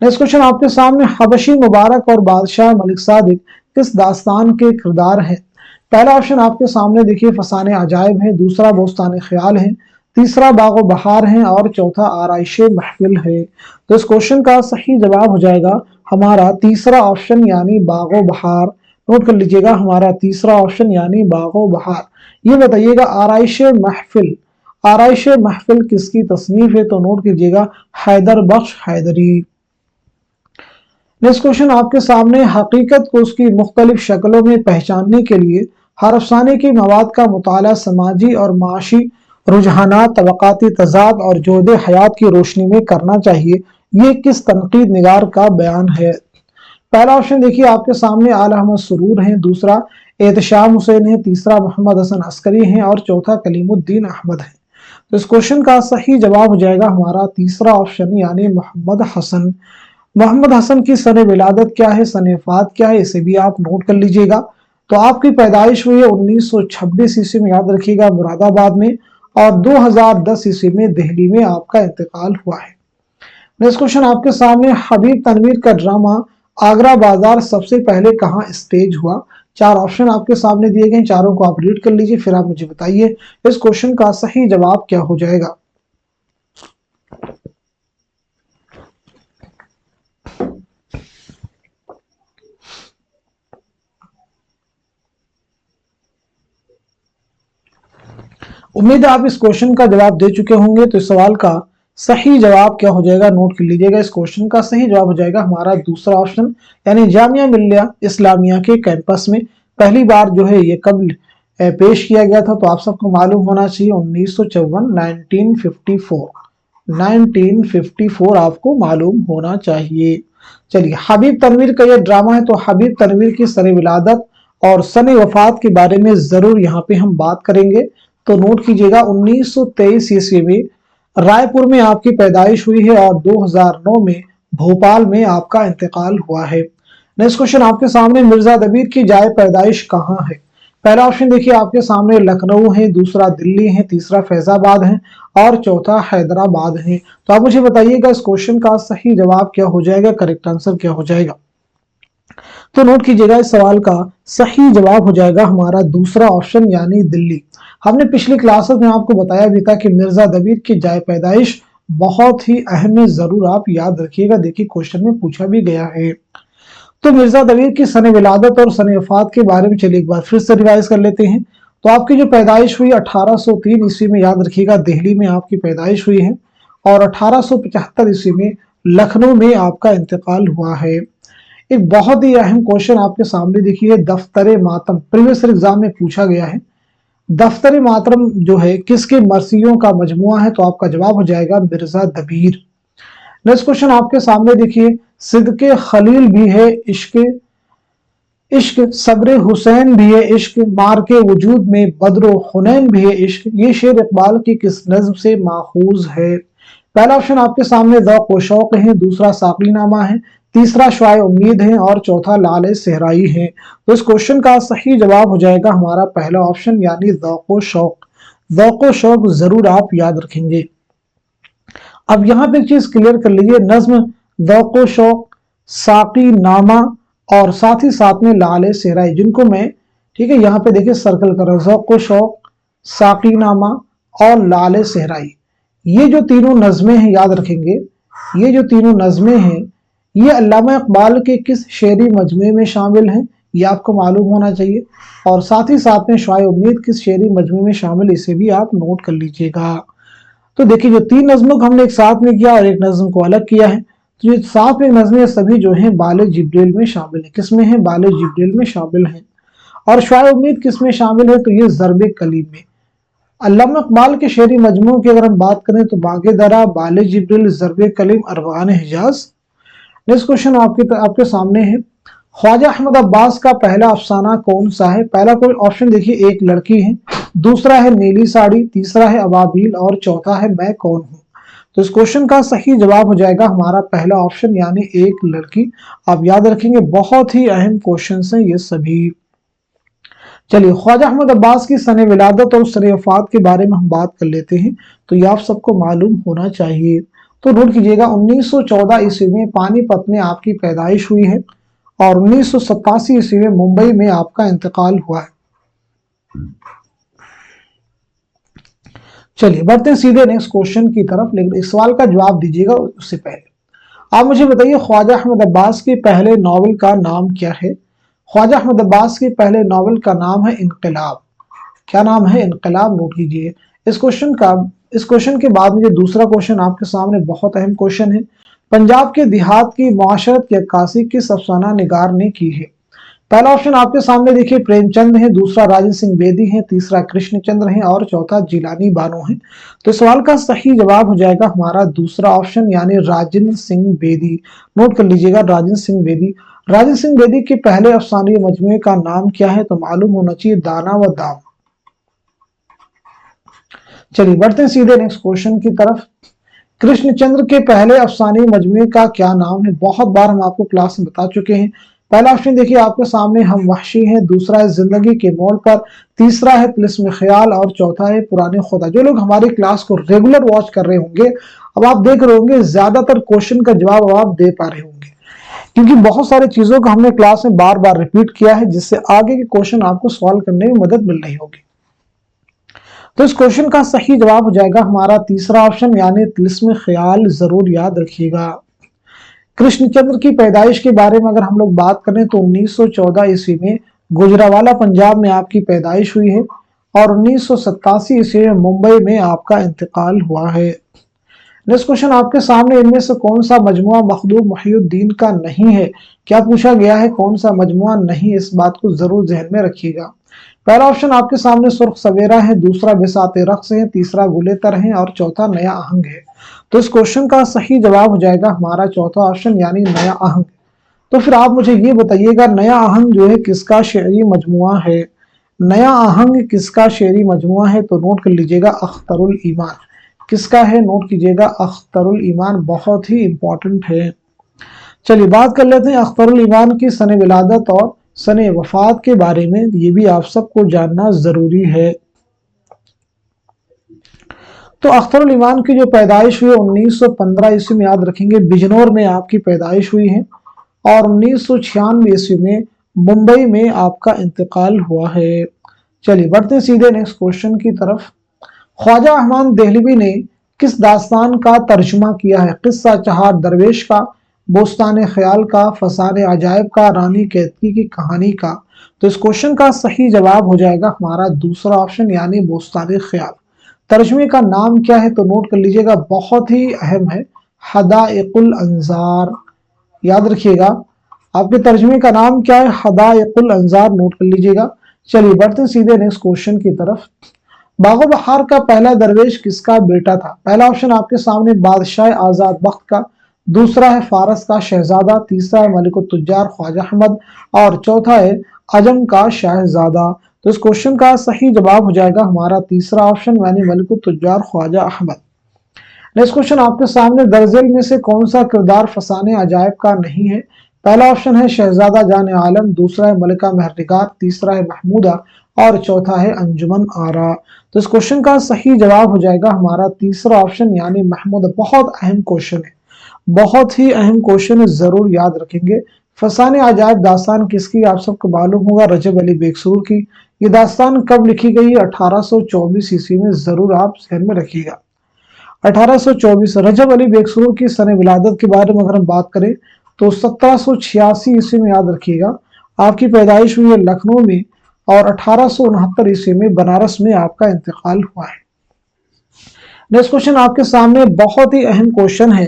नेक्स्ट क्वेश्चन आपके सामने, हबशी मुबारक और बादशाह मलिक सादिक किस दास्तान के किरदार हैं? पहला ऑप्शन आपके सामने देखिए फसाने अजायब है, दूसरा बोस्तान ख्याल है, तीसरा बागो बहार है और चौथा आराइश महफिल है। तो इस क्वेश्चन का सही जवाब हो जाएगा हमारा तीसरा ऑप्शन यानी बागो बहार। नोट कर लीजिएगा, हमारा तीसरा ऑप्शन यानी बागो बहार। ये बताइएगा आराइश महफिल, आराइश महफिल किसकी तसनीफ है? तो नोट कीजिएगा हैदर बख्श हैदरी। नेक्स्ट क्वेश्चन आपके सामने, हकीकत को उसकी मुख्तलिफ शक्लों में पहचानने के लिए हर अफसाने की मवाद का मुताला समाजी और माशी रुझानात, तबक़ाती तज़ाद और जोद हयात की रोशनी में करना चाहिए। ये किस तनकीद निगार का बयान है? पहला ऑप्शन देखिए आपके सामने आल अहमद सुरूर हैं, दूसरा एहतशाम हुसैन है, तीसरा मोहम्मद हसन अस्करी हैं और चौथा कलीमुद्दीन अहमद है। तो इस क्वेश्चन का सही जवाब हो जाएगा हमारा तीसरा ऑप्शन यानी मोहम्मद हसन। मोहम्मद हसन की सने विलादत क्या है, सने वफात क्या है, इसे भी आप नोट कर लीजिएगा। तो आपकी पैदाइश हुई है 1926 ईस्वी में, याद रखिएगा मुरादाबाद में, और 2010 ईस्वी में दिल्ली में आपका इंतकाल हुआ है। नेक्स्ट क्वेश्चन आपके सामने, हबीब तनवीर का ड्रामा आगरा बाजार सबसे पहले कहाँ स्टेज हुआ? चार ऑप्शन आपके सामने दिए गए, चारों को आप रीड कर लीजिए, फिर आप मुझे बताइए इस क्वेश्चन का सही जवाब क्या हो जाएगा। उम्मीद है आप इस क्वेश्चन का जवाब दे चुके होंगे। तो इस सवाल का सही जवाब क्या हो जाएगा? नोट कर लीजिएगा, इस क्वेश्चन का सही जवाब हो जाएगा हमारा दूसरा ऑप्शन यानी जामिया मिल्लिया इस्लामिया के कैंपस में पहली बार जो है ये कब पेश किया गया था? तो आप सबको मालूम होना चाहिए 1954 1954 आपको मालूम होना चाहिए। चलिए, हबीब तनवीर का ये ड्रामा है, तो हबीब तनवीर की सने विलादत और सने वफात के बारे में जरूर यहाँ पे हम बात करेंगे। तो नोट कीजिएगा 1923 ईस्वी में रायपुर में आपकी पैदाइश हुई है और 2009 में भोपाल में आपका इंतकाल हुआ है। नेक्स्ट क्वेश्चन आपके सामने, मिर्जा दबीर की जाए पैदाइश कहाँ है? पहला ऑप्शन देखिए आपके सामने लखनऊ है, दूसरा दिल्ली है, तीसरा फैजाबाद है और चौथा हैदराबाद है। तो आप मुझे बताइएगा इस क्वेश्चन का सही जवाब क्या हो जाएगा, करेक्ट आंसर क्या हो जाएगा। तो नोट कीजिएगा इस सवाल का सही जवाब हो जाएगा हमारा दूसरा ऑप्शन यानी दिल्ली। हमने पिछली क्लासेस में आपको बताया भी था कि मिर्जा दबीर की जाए पैदाइश बहुत ही अहम है, जरूर आप याद रखिएगा, देखिए क्वेश्चन में पूछा भी गया है। तो मिर्जा दबीर की सन विलादत और सन वफात के बारे में चलिए एक बार फिर से रिवाइज कर लेते हैं। तो आपकी जो पैदाइश हुई 1803 ईस्वी में, याद रखिएगा दिल्ली में आपकी पैदाइश हुई है, और 1875 ईस्वी में लखनऊ में आपका इंतकाल हुआ है। एक बहुत ही अहम क्वेश्चन आपके सामने देखिए, दफ्तर मातम प्रीवियस एग्जाम में पूछा गया है। दफ्तर मातम जो है किसके मरसियों का मजमुआ है, तो आपका जवाब हो जाएगा मिर्जा दबीर। नेक्स्ट क्वेश्चन आपके सामने देखिए, सिद्के खलील भी है इश्क, इश्क सब्र हुसैन भी है इश्क, मार के वजूद में बद्र हुनैन भी है इश्क, ये शेर इकबाल की किस नज्म से माखूज है। पहला ऑप्शन आपके सामने ज़ौक़ व शौक़ है, दूसरा साक़ीनामा है, तीसरा शुआए उम्मीद है और चौथा लाल सहराई है। तो इस क्वेश्चन का सही जवाब हो जाएगा हमारा पहला ऑप्शन यानी ज़ौक़ व शौक़। ज़ौक़ व शौक़ जरूर आप याद रखेंगे। अब यहाँ पे एक चीज क्लियर कर लीजिए, नज्म, ज़ौक़ व शौक़, साक़ीनामा और साथ ही साथ में लाल सहराई, जिनको मैं ठीक है यहाँ पे देखिए सर्कल कर रहा हूँ, ज़ौक़ व शौक़, साक़ीनामा और लाल सहराई, ये जो तीनों नज़में हैं याद रखेंगे, ये जो तीनों नज़में हैं ये अल्लामा इकबाल के किस शेरी मजमूए में शामिल हैं, ये आपको मालूम होना चाहिए। और साथ ही साथ में शुआए उम्मीद किस शेरी मजमूए में शामिल, इसे भी आप नोट कर लीजिएगा। तो देखिए जो तीन नज़मों को हमने एक साथ में किया और एक नज़म को अलग किया है, तो ये साथ में नज़में सभी जो हैं बाले जिब्रील में शामिल है। किसमें है, बाले जिब्रील में शामिल है। और शुआए उम्मीद किस में शामिल है, तो ये ज़रबे कलीम में। अल्लामा इकबाल के शेरी मजमू की अगर हम बात करें तो बागे दरा, बाले जिब्रील, ज़रबे कलीम, अरबान हिजाज। नेक्स्ट क्वेश्चन आपके सामने है, ख्वाजा अहमद अब्बास का पहला अफसाना कौन सा है। पहला कोई ऑप्शन देखिए, एक लड़की है, दूसरा है नीली साड़ी, तीसरा है अबाबील और चौथा है मैं कौन हूँ। तो इस क्वेश्चन का सही जवाब हो जाएगा हमारा पहला ऑप्शन यानी एक लड़की। आप याद रखेंगे बहुत ही अहम क्वेश्चन हैं ये सभी। चलिए ख्वाजा अहमद अब्बास की सन विलादत और सन वफात के बारे में हम बात कर लेते हैं, तो ये आप सबको मालूम होना चाहिए। तो नोट कीजिएगा 1914 ईस्वी में पानीपत में आपकी पैदाइश हुई है और 1987 ईस्वी में मुंबई में आपका इंतकाल हुआ है। चलिए बढ़ते हैं सीधे नेक्स्ट क्वेश्चन की तरफ, लेकिन इस सवाल का जवाब दीजिएगा उससे पहले आप मुझे बताइए ख्वाजा अहमद अब्बास के पहले नॉवल का नाम क्या है। ख्वाजा अहमद अब्बास के पहले नॉवल का नाम है इनकलाब। क्या नाम है, इनकलाब। नोट कीजिए इस क्वेश्चन के बाद में जो दूसरा क्वेश्चन आपके सामने बहुत अहम क्वेश्चन है, पंजाब के देहात की माशरत की अक्कासी किस अफसाना निगार ने की है। पहला ऑप्शन आपके सामने देखिए प्रेमचंद है, दूसरा राजेंद्र सिंह बेदी है, तीसरा कृष्णचंद्र है और चौथा जिलानी बानो है। तो सवाल का सही जवाब हो जाएगा हमारा दूसरा ऑप्शन यानी राजेंद्र सिंह बेदी। नोट कर लीजिएगा राजेंद्र सिंह बेदी। राजेंद्र सिंह बेदी के पहले अफसानी मजमूए का नाम क्या है, तो मालूम होना चाहिए दाना व दाम। चलिए बढ़ते हैं सीधे नेक्स्ट क्वेश्चन की तरफ। कृष्णचंद्र के पहले अफसानी मजमूए का क्या नाम है। बहुत बार हम आपको क्लास में बता चुके हैं। पहला ऑप्शन देखिए आपके सामने हम वहशी हैं, दूसरा है जिंदगी के मोड़ पर, तीसरा है तिलिस्म ख्याल और चौथा है पुराने खुदा। जो लोग हमारी क्लास को रेगुलर वॉच कर रहे होंगे, अब आप देख रहे होंगे ज्यादातर क्वेश्चन का जवाब अब आप दे पा रहे होंगे, क्योंकि बहुत सारी चीजों को हमने क्लास में बार बार रिपीट किया है, जिससे आगे के क्वेश्चन आपको सॉल्व करने में मदद मिल रही होगी। तो इस क्वेश्चन का सही जवाब हो जाएगा हमारा तीसरा ऑप्शन यानी तिलिस्म ख्याल। जरूर याद रखिएगा। कृष्णचंद्र की पैदाइश के बारे में अगर हम लोग बात करें तो 1914 ईस्वी में गुजरावाला पंजाब में आपकी पैदाइश हुई है और 1987 ईस्वी में मुंबई में आपका इंतकाल हुआ है। नेक्स्ट क्वेश्चन आपके सामने, इनमें से कौन सा मजमुआ मखदूम मुहियुद्दीन का नहीं है। क्या पूछा गया है, कौन सा मजमुआ नहीं, इस बात को जरूर ध्यान में रखिएगा। पहला ऑप्शन आपके सामने सुर्ख सवेरा है, दूसरा बिसाते रक्स है, तीसरा गुलेतर है और चौथा नया आहंग है। तो इस क्वेश्चन का सही जवाब हो जाएगा हमारा चौथा ऑप्शन यानी नया आहंग। तो फिर आप मुझे ये बताइएगा नया आहंग जो है किसका शेरी मजमुआ है। नया आहंग किसका शेरी मजमुआ है, तो नोट कर लीजिएगा अख्तरुल ईमान। किसका है, नोट कीजिएगा अख्तरुल ईमान, बहुत ही इंपॉर्टेंट है। चलिए बात कर लेते हैं अख्तरुल ईमान की सन विलादत और सन वफात के बारे में ये भी आप सबको जानना जरूरी है। तो अख्तरुल ईमान की जो पैदाइश हुई 1915 ईस्वी में, याद रखेंगे बिजनौर में आपकी पैदाइश हुई है, और 1996 ईस्वी में मुंबई में आपका इंतकाल हुआ है। चलिए बढ़ते सीधे नेक्स्ट क्वेश्चन की तरफ। ख्वाजा अहमद देहलवी ने किस दास्तान का तर्जुमा किया है? किस्सा चहार दरवेश का, बोस्तान ख्याल का, फसाने अजायब का, रानी कैतकी की कहानी का? तो इस क्वेश्चन का सही जवाब हो जाएगा हमारा दूसरा ऑप्शन यानी बोस्तान ख्याल। तर्जुमे का नाम क्या है? तो नोट कर लीजिएगा, बहुत ही अहम है, हदाइकुल अंजार। याद रखिएगा आपके तर्जुमे का नाम क्या है? हदाइकुल अंजार, नोट कर लीजिएगा। चलिए बढ़ते सीधे नेक्स्ट क्वेश्चन की तरफ। बागो बहार का पहला दरवेश किसका बेटा था? पहला ऑप्शन आपके सामने बादशाह आजाद बख्त का, दूसरा है फारस का शहजादा, तीसरा है मलिकुत तुज्जार ख्वाजा अहमद, और चौथा है अजम का शाहजादा। तो इस क्वेश्चन का सही जवाब हो जाएगा हमारा तीसरा ऑप्शन यानी मलिकुत तुज्जार ख्वाजा अहमद। नेक्स्ट क्वेश्चन आपके सामने, दरअसल में से कौन सा किरदार फसाने अजायब का नहीं है? पहला ऑप्शन है शहजादा जान आलम, दूसरा है मलिका महरनिगार, तीसरा है महमूदा, और चौथा है अंजुमन आरा। तो इस क्वेश्चन का सही जवाब हो जाएगा हमारा तीसरा ऑप्शन यानी महमूदा। बहुत अहम क्वेश्चन है, बहुत ही अहम क्वेश्चन है, जरूर याद रखेंगे। फसाने अजायब दास्तान किसकी? आप सबको मालूम होगा, रजब अली बेकसूर की। ये दास्तान कब लिखी गई? 1824 ईस्वी में, जरूर आप ध्यान में रखिएगा 1824। रजब अली बेकसूर की सन विलादत के बारे में अगर हम बात करें तो 1786 ईस्वी में, याद रखिएगा आपकी पैदाइश हुई है लखनऊ में, और 1869 ईस्वी में बनारस में आपका इंतकाल हुआ है। नेक्स्ट क्वेश्चन आपके सामने बहुत ही अहम क्वेश्चन है,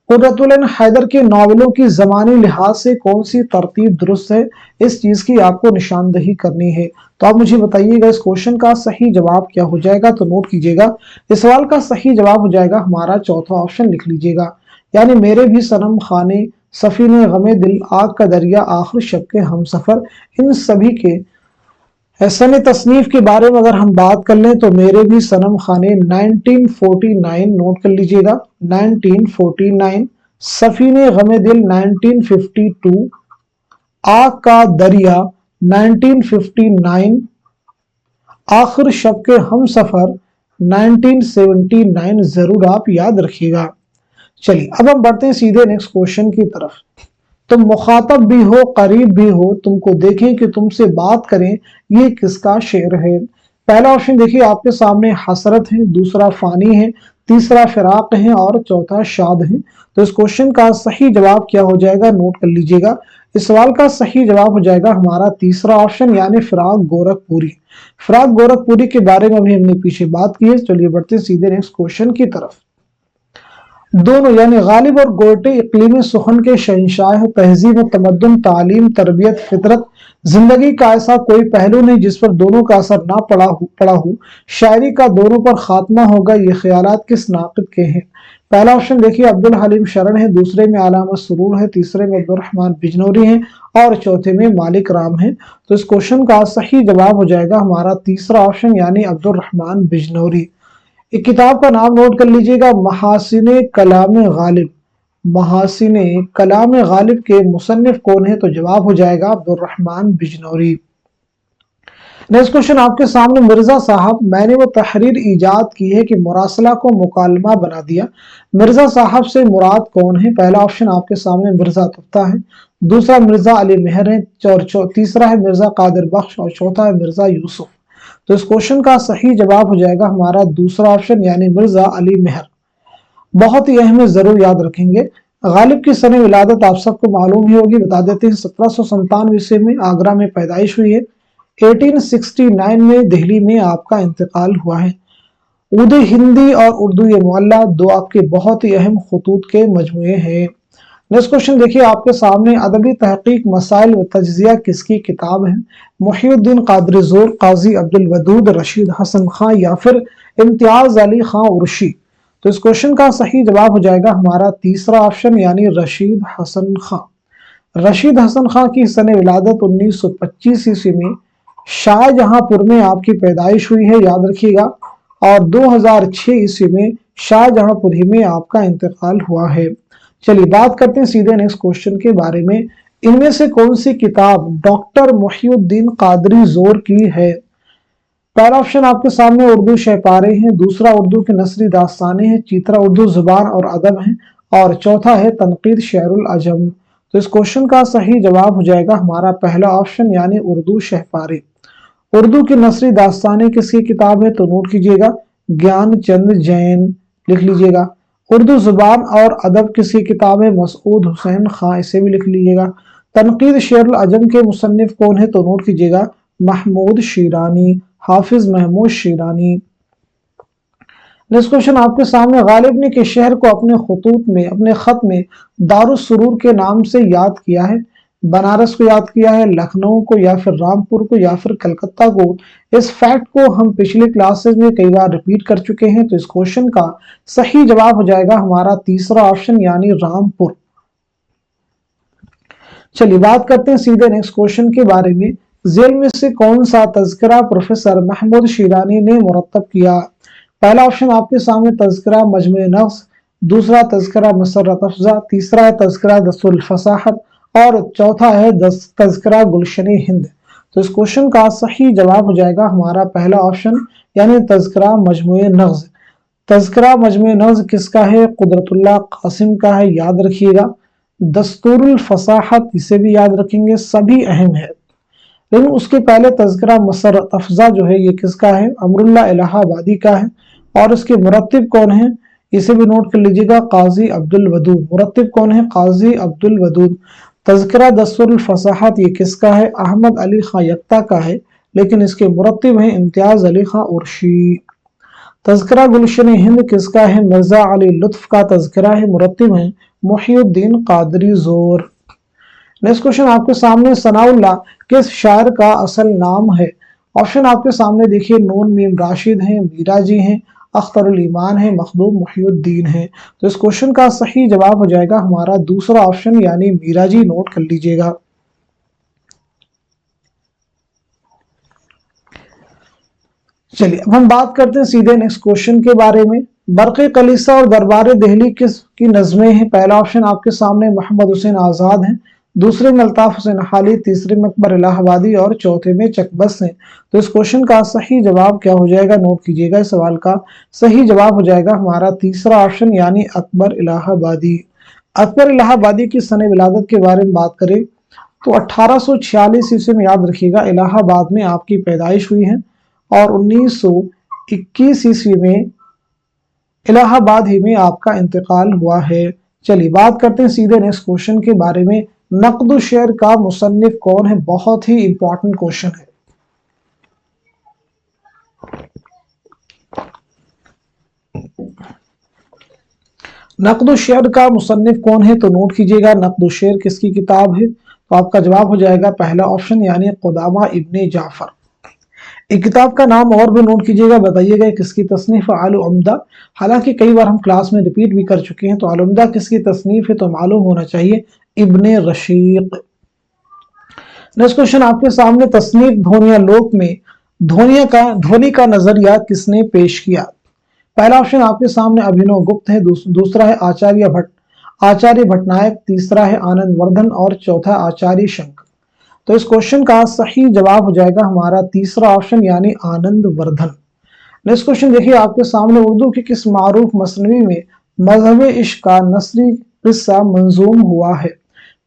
कुर्रतुल ऐन हैदर के नावलों की ज़मानी लिहाज से कौन सी तरतीब दुरुस्त है? इस चीज की आपको निशानदही करनी है। तो आप मुझे बताइएगा इस क्वेश्चन का सही जवाब क्या हो जाएगा? तो नोट कीजिएगा, इस सवाल का सही जवाब हो जाएगा हमारा चौथा ऑप्शन, लिख लीजिएगा, यानी मेरे भी सनम खाने, सफीने गमे दिल, आग का दरिया, आखिर शब के हम सफर। इन सभी के सन तसनीफ के बारे में अगर हम बात कर लें तो मेरे भी सनम खाने 1949, नोट कर लीजिएगा 1949, सफीने गमे दिल 1952, आग का दरिया 1959, आखिर शब के हम सफर 1979, जरूर आप याद रखिएगा। चलिए अब हम बढ़ते हैं सीधे नेक्स्ट क्वेश्चन की तरफ। तुम मुखातब भी हो करीब भी हो, तुमको देखें कि तुमसे बात करें, ये किसका शेर है? पहला ऑप्शन देखिए आपके सामने हसरत है, दूसरा फानी है, तीसरा फिराक है, और चौथा शाद है। तो इस क्वेश्चन का सही जवाब क्या हो जाएगा? नोट कर लीजिएगा, इस सवाल का सही जवाब हो जाएगा हमारा तीसरा ऑप्शन यानी फिराक गोरखपुरी। फिराक गोरखपुरी के बारे में भी हमने पीछे बात की है। चलिए बढ़ते सीधे नेक्स्ट क्वेश्चन की तरफ। दोनों यानी गालिब और गोटे इकलीमी सुखन के शहंशाह, तहजीब और तमद्दुन, तालीम, तरबियत, फितरत, जिंदगी का ऐसा कोई पहलू नहीं जिस पर दोनों का असर ना पड़ा हो। शायरी का दोनों पर खात्मा होगा, ये ख्यालात किस नाक़िद के हैं? पहला ऑप्शन देखिए अब्दुल हलीम शरण है, दूसरे में अलामा सुरूर है, तीसरे में अब्दुल रहमान बिजनौरी है, और चौथे में मालिक राम है। तो इस क्वेश्चन का सही जवाब हो जाएगा हमारा तीसरा ऑप्शन यानी अब्दुल रहमान बिजनौरी। एक किताब का नाम नोट कर लीजिएगा, महासिने कलाम गालिब। महासिने कलाम गालिब के मुसन्निफ कौन है? तो जवाब हो जाएगा अब्दुल रहमान बिजनौरी। नेक्स्ट क्वेश्चन आपके सामने, मिर्जा साहब मैंने वो तहरीर इजाद की है कि मुरासला को मुकालमा बना दिया, मिर्जा साहब से मुराद कौन है? पहला ऑप्शन आपके सामने मिर्जा तुफ्ता है, दूसरा मिर्जा अली मेहर है, तीसरा है मिर्जा कादिर बख्श, और चौथा है मिर्जा यूसुफ। तो इस क्वेश्चन का सही जवाब हो जाएगा हमारा दूसरा ऑप्शन यानी मिर्जा अली मेहर। बहुत ही अहम है, जरूर याद रखेंगे। गालिब की सन विलादत आप सबको मालूम ही होगी, बता देते हैं 1797 ईस्वी में आगरा में पैदाइश हुई है, 1869 में दिल्ली में आपका इंतकाल हुआ है। उर्दू हिंदी और उर्दू ये मुअल्ला दो आपके बहुत ही अहम खतूत के मजमुए हैं। नेक्स्ट क्वेश्चन देखिए आपके सामने, अदबी तहकीक मसाइल व तज्जिया किसकी किताब है? मुहिउद्दीन कादरी ज़ोर, काजी अब्दुल वदूद, रशीद हसन खां, या फिर इम्तियाज अली खां उर्शी? तो इस क्वेश्चन का सही जवाब हो जाएगा हमारा तीसरा ऑप्शन यानी रशीद हसन खां। रशीद हसन खां की सन विलादत 1925 ईस्वी में शाहजहांपुर में आपकी पैदाइश हुई है, याद रखिएगा, और 2006 ईस्वी में शाहजहांपुर ही में आपका इंतकाल हुआ है। चलिए बात करते हैं सीधे नेक्स्ट क्वेश्चन के बारे में। इनमें से कौन सी किताब डॉक्टर मुहिउद्दीन कादरी जोर की है? पहला ऑप्शन आपके सामने उर्दू शहपारे हैं, दूसरा उर्दू के नसरी दास्तानें हैं, तीसरा उर्दू जुबान और अदब है, और चौथा है तनकीद शेरुल अजम। तो इस क्वेश्चन का सही जवाब हो जाएगा हमारा पहला ऑप्शन यानी उर्दू शहपारे। उर्दू की नसरी दास्तानें किसकी किताब है? तो नोट कीजिएगा, ज्ञान चंद जैन लिख लीजिएगा। उर्दू जुबान और अदब किसकी किताब है? मसूद हुसैन खां, इसे भी लिख लीजिएगा। तनकीद शेरुल अजम के मुसन्निफ कौन है? तो नोट कीजिएगा, महमूद शिरानी, हाफिज महमूद शिरानी। नेक्स्ट क्वेश्चन आपके सामने, गालिब ने किस शहर को अपने खत में दारुस सुरूर के नाम से याद किया है? बनारस को याद किया है, लखनऊ को, या फिर रामपुर को, या फिर कलकत्ता को? इस फैक्ट को हम पिछले क्लासेस में कई बार रिपीट कर चुके हैं, तो इस क्वेश्चन का सही जवाब हो जाएगा हमारा तीसरा ऑप्शन यानी रामपुर। चलिए बात करते हैं सीधे नेक्स्ट क्वेश्चन के बारे में। जेल में से कौन सा तज़किरा प्रोफेसर महमूद शिरानी ने मुरत्तब किया? पहला ऑप्शन आपके सामने तज़किरा मजमू नफ्स, दूसरा तज़किरा मसर्रत अफ़ज़ा, तीसरा है तज़किरा दस्तुल फसाहत, और चौथा है तज़किरा गुलशन हिंद। तो इस क्वेश्चन का सही जवाब हो जाएगा हमारा पहला ऑप्शन यानी तज़किरा मजमू नफ्स। तज़किरा मजमू नफ्स किसका है? कुदरतुल्लाह कासिम का है, याद रखिएगा। दस्तूरुल फसाहत, इसे भी याद रखेंगे, सभी अहम है। लेकिन उसके पहले तज़किरा मसर्रत अफ़ज़ा जो है ये किसका है? अमरुल्लाह इलाहाबादी का है। और इसके मुरत्तिब कौन है? इसे भी नोट कर लीजिएगा, काजी अब्दुल वदूद। मुरत्तिब कौन है? काजी अब्दुल वदूद। तज़किरा दस्तूरुल फसाहत ये किसका है? अहमद अली खां यक्ता का है, लेकिन इसके मुरत्तिब हैं इम्तियाज अली खां उर्शी। तज़किरा गुलशन हिंद किसका है? मिर्जा अली लुत्फ का तज़किरा है, मुरत्तिब हैं मुहिउद्दीन कादरी जोर। नेक्स्ट क्वेश्चन आपके सामने, सनाउल्लाह किस शायर का असल नाम है? ऑप्शन आपके सामने देखिए, नून मीम राशिद हैं, मीरा जी हैं, अख्तरुल ईमान है, मखदूम मुहिउद्दीन है। तो इस क्वेश्चन का सही जवाब हो जाएगा हमारा दूसरा ऑप्शन यानी मीरा जी, नोट कर लीजिएगा। चलिए अब हम बात करते हैं सीधे नेक्स्ट क्वेश्चन के बारे में। बरक़े कलीसा और दरबार दहली किसकी नज़में हैं? पहला ऑप्शन आपके सामने मोहम्मद हुसैन आज़ाद हैं, दूसरे में अल्ताफ हुसैन हाली, तीसरे में अकबर इलाहाबादी, और चौथे में चकबस हैं। तो इस क्वेश्चन का सही जवाब क्या हो जाएगा? नोट कीजिएगा, इस सवाल का सही जवाब हो जाएगा हमारा तीसरा ऑप्शन यानी अकबर इलाहाबादी। अकबर इलाहाबादी की सने विलादत के बारे में बात करें तो 1846 ईस्वी में, याद रखिएगा, इलाहाबाद में आपकी पैदाइश हुई है, और 1921 ईस्वी में इलाहाबाद ही में आपका इंतकाल हुआ है। चलिए बात करते हैं सीधे नेक्स्ट क्वेश्चन के बारे में। नक़्द शेर का मुसन्निफ कौन है? बहुत ही इंपॉर्टेंट क्वेश्चन है। नक़्द शेर का मुसन्निफ कौन है? तो नोट कीजिएगा, नक़्द शेर किसकी किताब है? तो आपका जवाब हो जाएगा पहला ऑप्शन यानी क़ुदामा इब्ने जाफर। एक किताब का नाम और भी नोट कीजिएगा, बताइएगा किसकी तसनीफ है? अल-उम्दा। हालांकि कई बार हम क्लास में रिपीट भी कर चुके हैं, तो अल-उम्दा किसकी तसनीफ है? तो मालूम होना चाहिए, इब्ने रशीक। नेक्स्ट क्वेश्चन आपके सामने, तसनीफ धोनिया लोक में धोनी का नजरिया किसने पेश किया? पहला ऑप्शन आपके सामने अभिनव गुप्त है, दूसरा है आचार्य भट्टनायक, तीसरा है आनंद वर्धन, और चौथा आचार्य शंकर। तो इस क्वेश्चन का सही जवाब हो जाएगा हमारा तीसरा ऑप्शन यानी आनंद वर्धन। नेक्स्ट क्वेश्चन देखिए आपके सामने, उर्दू की किस मारूफ मसनवी में मजहब इश्क का नसरी किस्सा मंजूम हुआ है?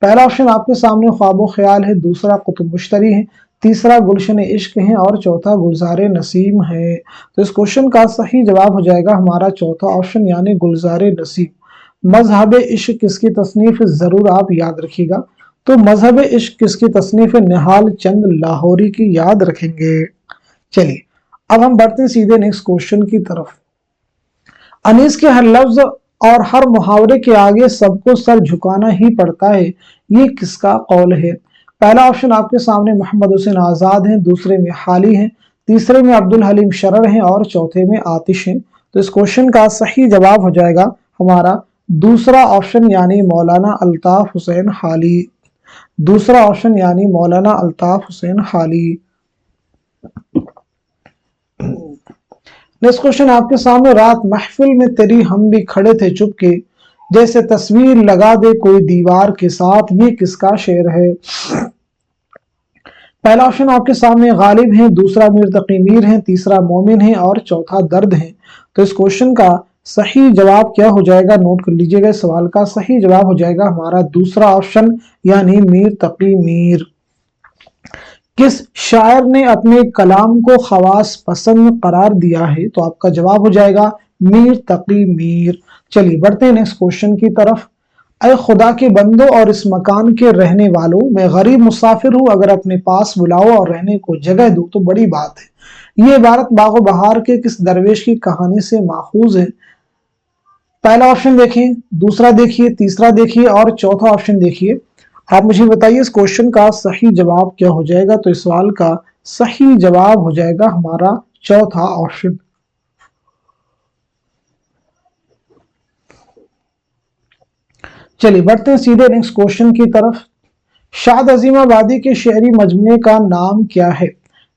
पहला ऑप्शन आपके सामने ख्वाबो ख्याल है, दूसरा कुतुब मुश्तरी है, तीसरा गुलशन इश्क है, और चौथा गुलजार नसीम है। तो इस क्वेश्चन का सही जवाब हो जाएगा हमारा चौथा ऑप्शन यानी गुलजार नसीम। मजहब इश्क किसकी तसनीफ? जरूर आप याद रखिएगा, तो मजहब इश्क किसकी तसनीफ है? निहाल चंद लाहौरी की, याद रखेंगे। चलिए अब हम बढ़ते हैं सीधे नेक्स्ट क्वेश्चन की तरफ। अनीस के हर लफ्ज और हर मुहावरे के आगे सबको सर झुकाना ही पड़ता है, ये किसका कौल है? पहला ऑप्शन आपके सामने मोहम्मद हुसैन आजाद हैं, दूसरे में हाली हैं, तीसरे में अब्दुल हलीम शरर हैं, और चौथे में आतिश हैं। तो इस क्वेश्चन का सही जवाब हो जाएगा हमारा दूसरा ऑप्शन यानी मौलाना अल्ताफ हुसैन हाली। दूसरा ऑप्शन यानी मौलाना अल्ताफ हुसैन हाली। नेक्स्ट क्वेश्चन आपके सामने, रात महफिल में तेरी हम भी खड़े थे चुपके, जैसे तस्वीर लगा दे कोई दीवार के साथ, ये किसका शेर है? पहला ऑप्शन आपके सामने गालिब है, दूसरा मीर तकी मीर है, तीसरा मोमिन है और चौथा दर्द है। तो इस क्वेश्चन का सही जवाब क्या हो जाएगा, नोट कर लीजिएगा। इस सवाल का सही जवाब हो जाएगा हमारा दूसरा ऑप्शन यानी मीर तकी मीर। किस शायर ने अपने कलाम को खवास पसंद करार दिया है? तो आपका जवाब हो जाएगा मीर तकी मीर। चलिए बढ़ते हैं नेक्स्ट क्वेश्चन की तरफ। अय खुदा के बंदो और इस मकान के रहने वालों, मैं गरीब मुसाफिर हूं, अगर अपने पास बुलाओ और रहने को जगह दो तो बड़ी बात है। ये इबारत बागो बहार के किस दरवेश की कहानी से माखूज है? पहला ऑप्शन देखिए, दूसरा देखिए, तीसरा देखिए और चौथा ऑप्शन देखिए। आप मुझे बताइए इस क्वेश्चन का सही जवाब क्या हो जाएगा? तो इस सवाल का सही जवाब हो जाएगा हमारा चौथा ऑप्शन। चलिए बढ़ते हैं सीधे नेक्स्ट क्वेश्चन की तरफ। शाद अजीमाबादी के शेरी मजमूए का नाम क्या है?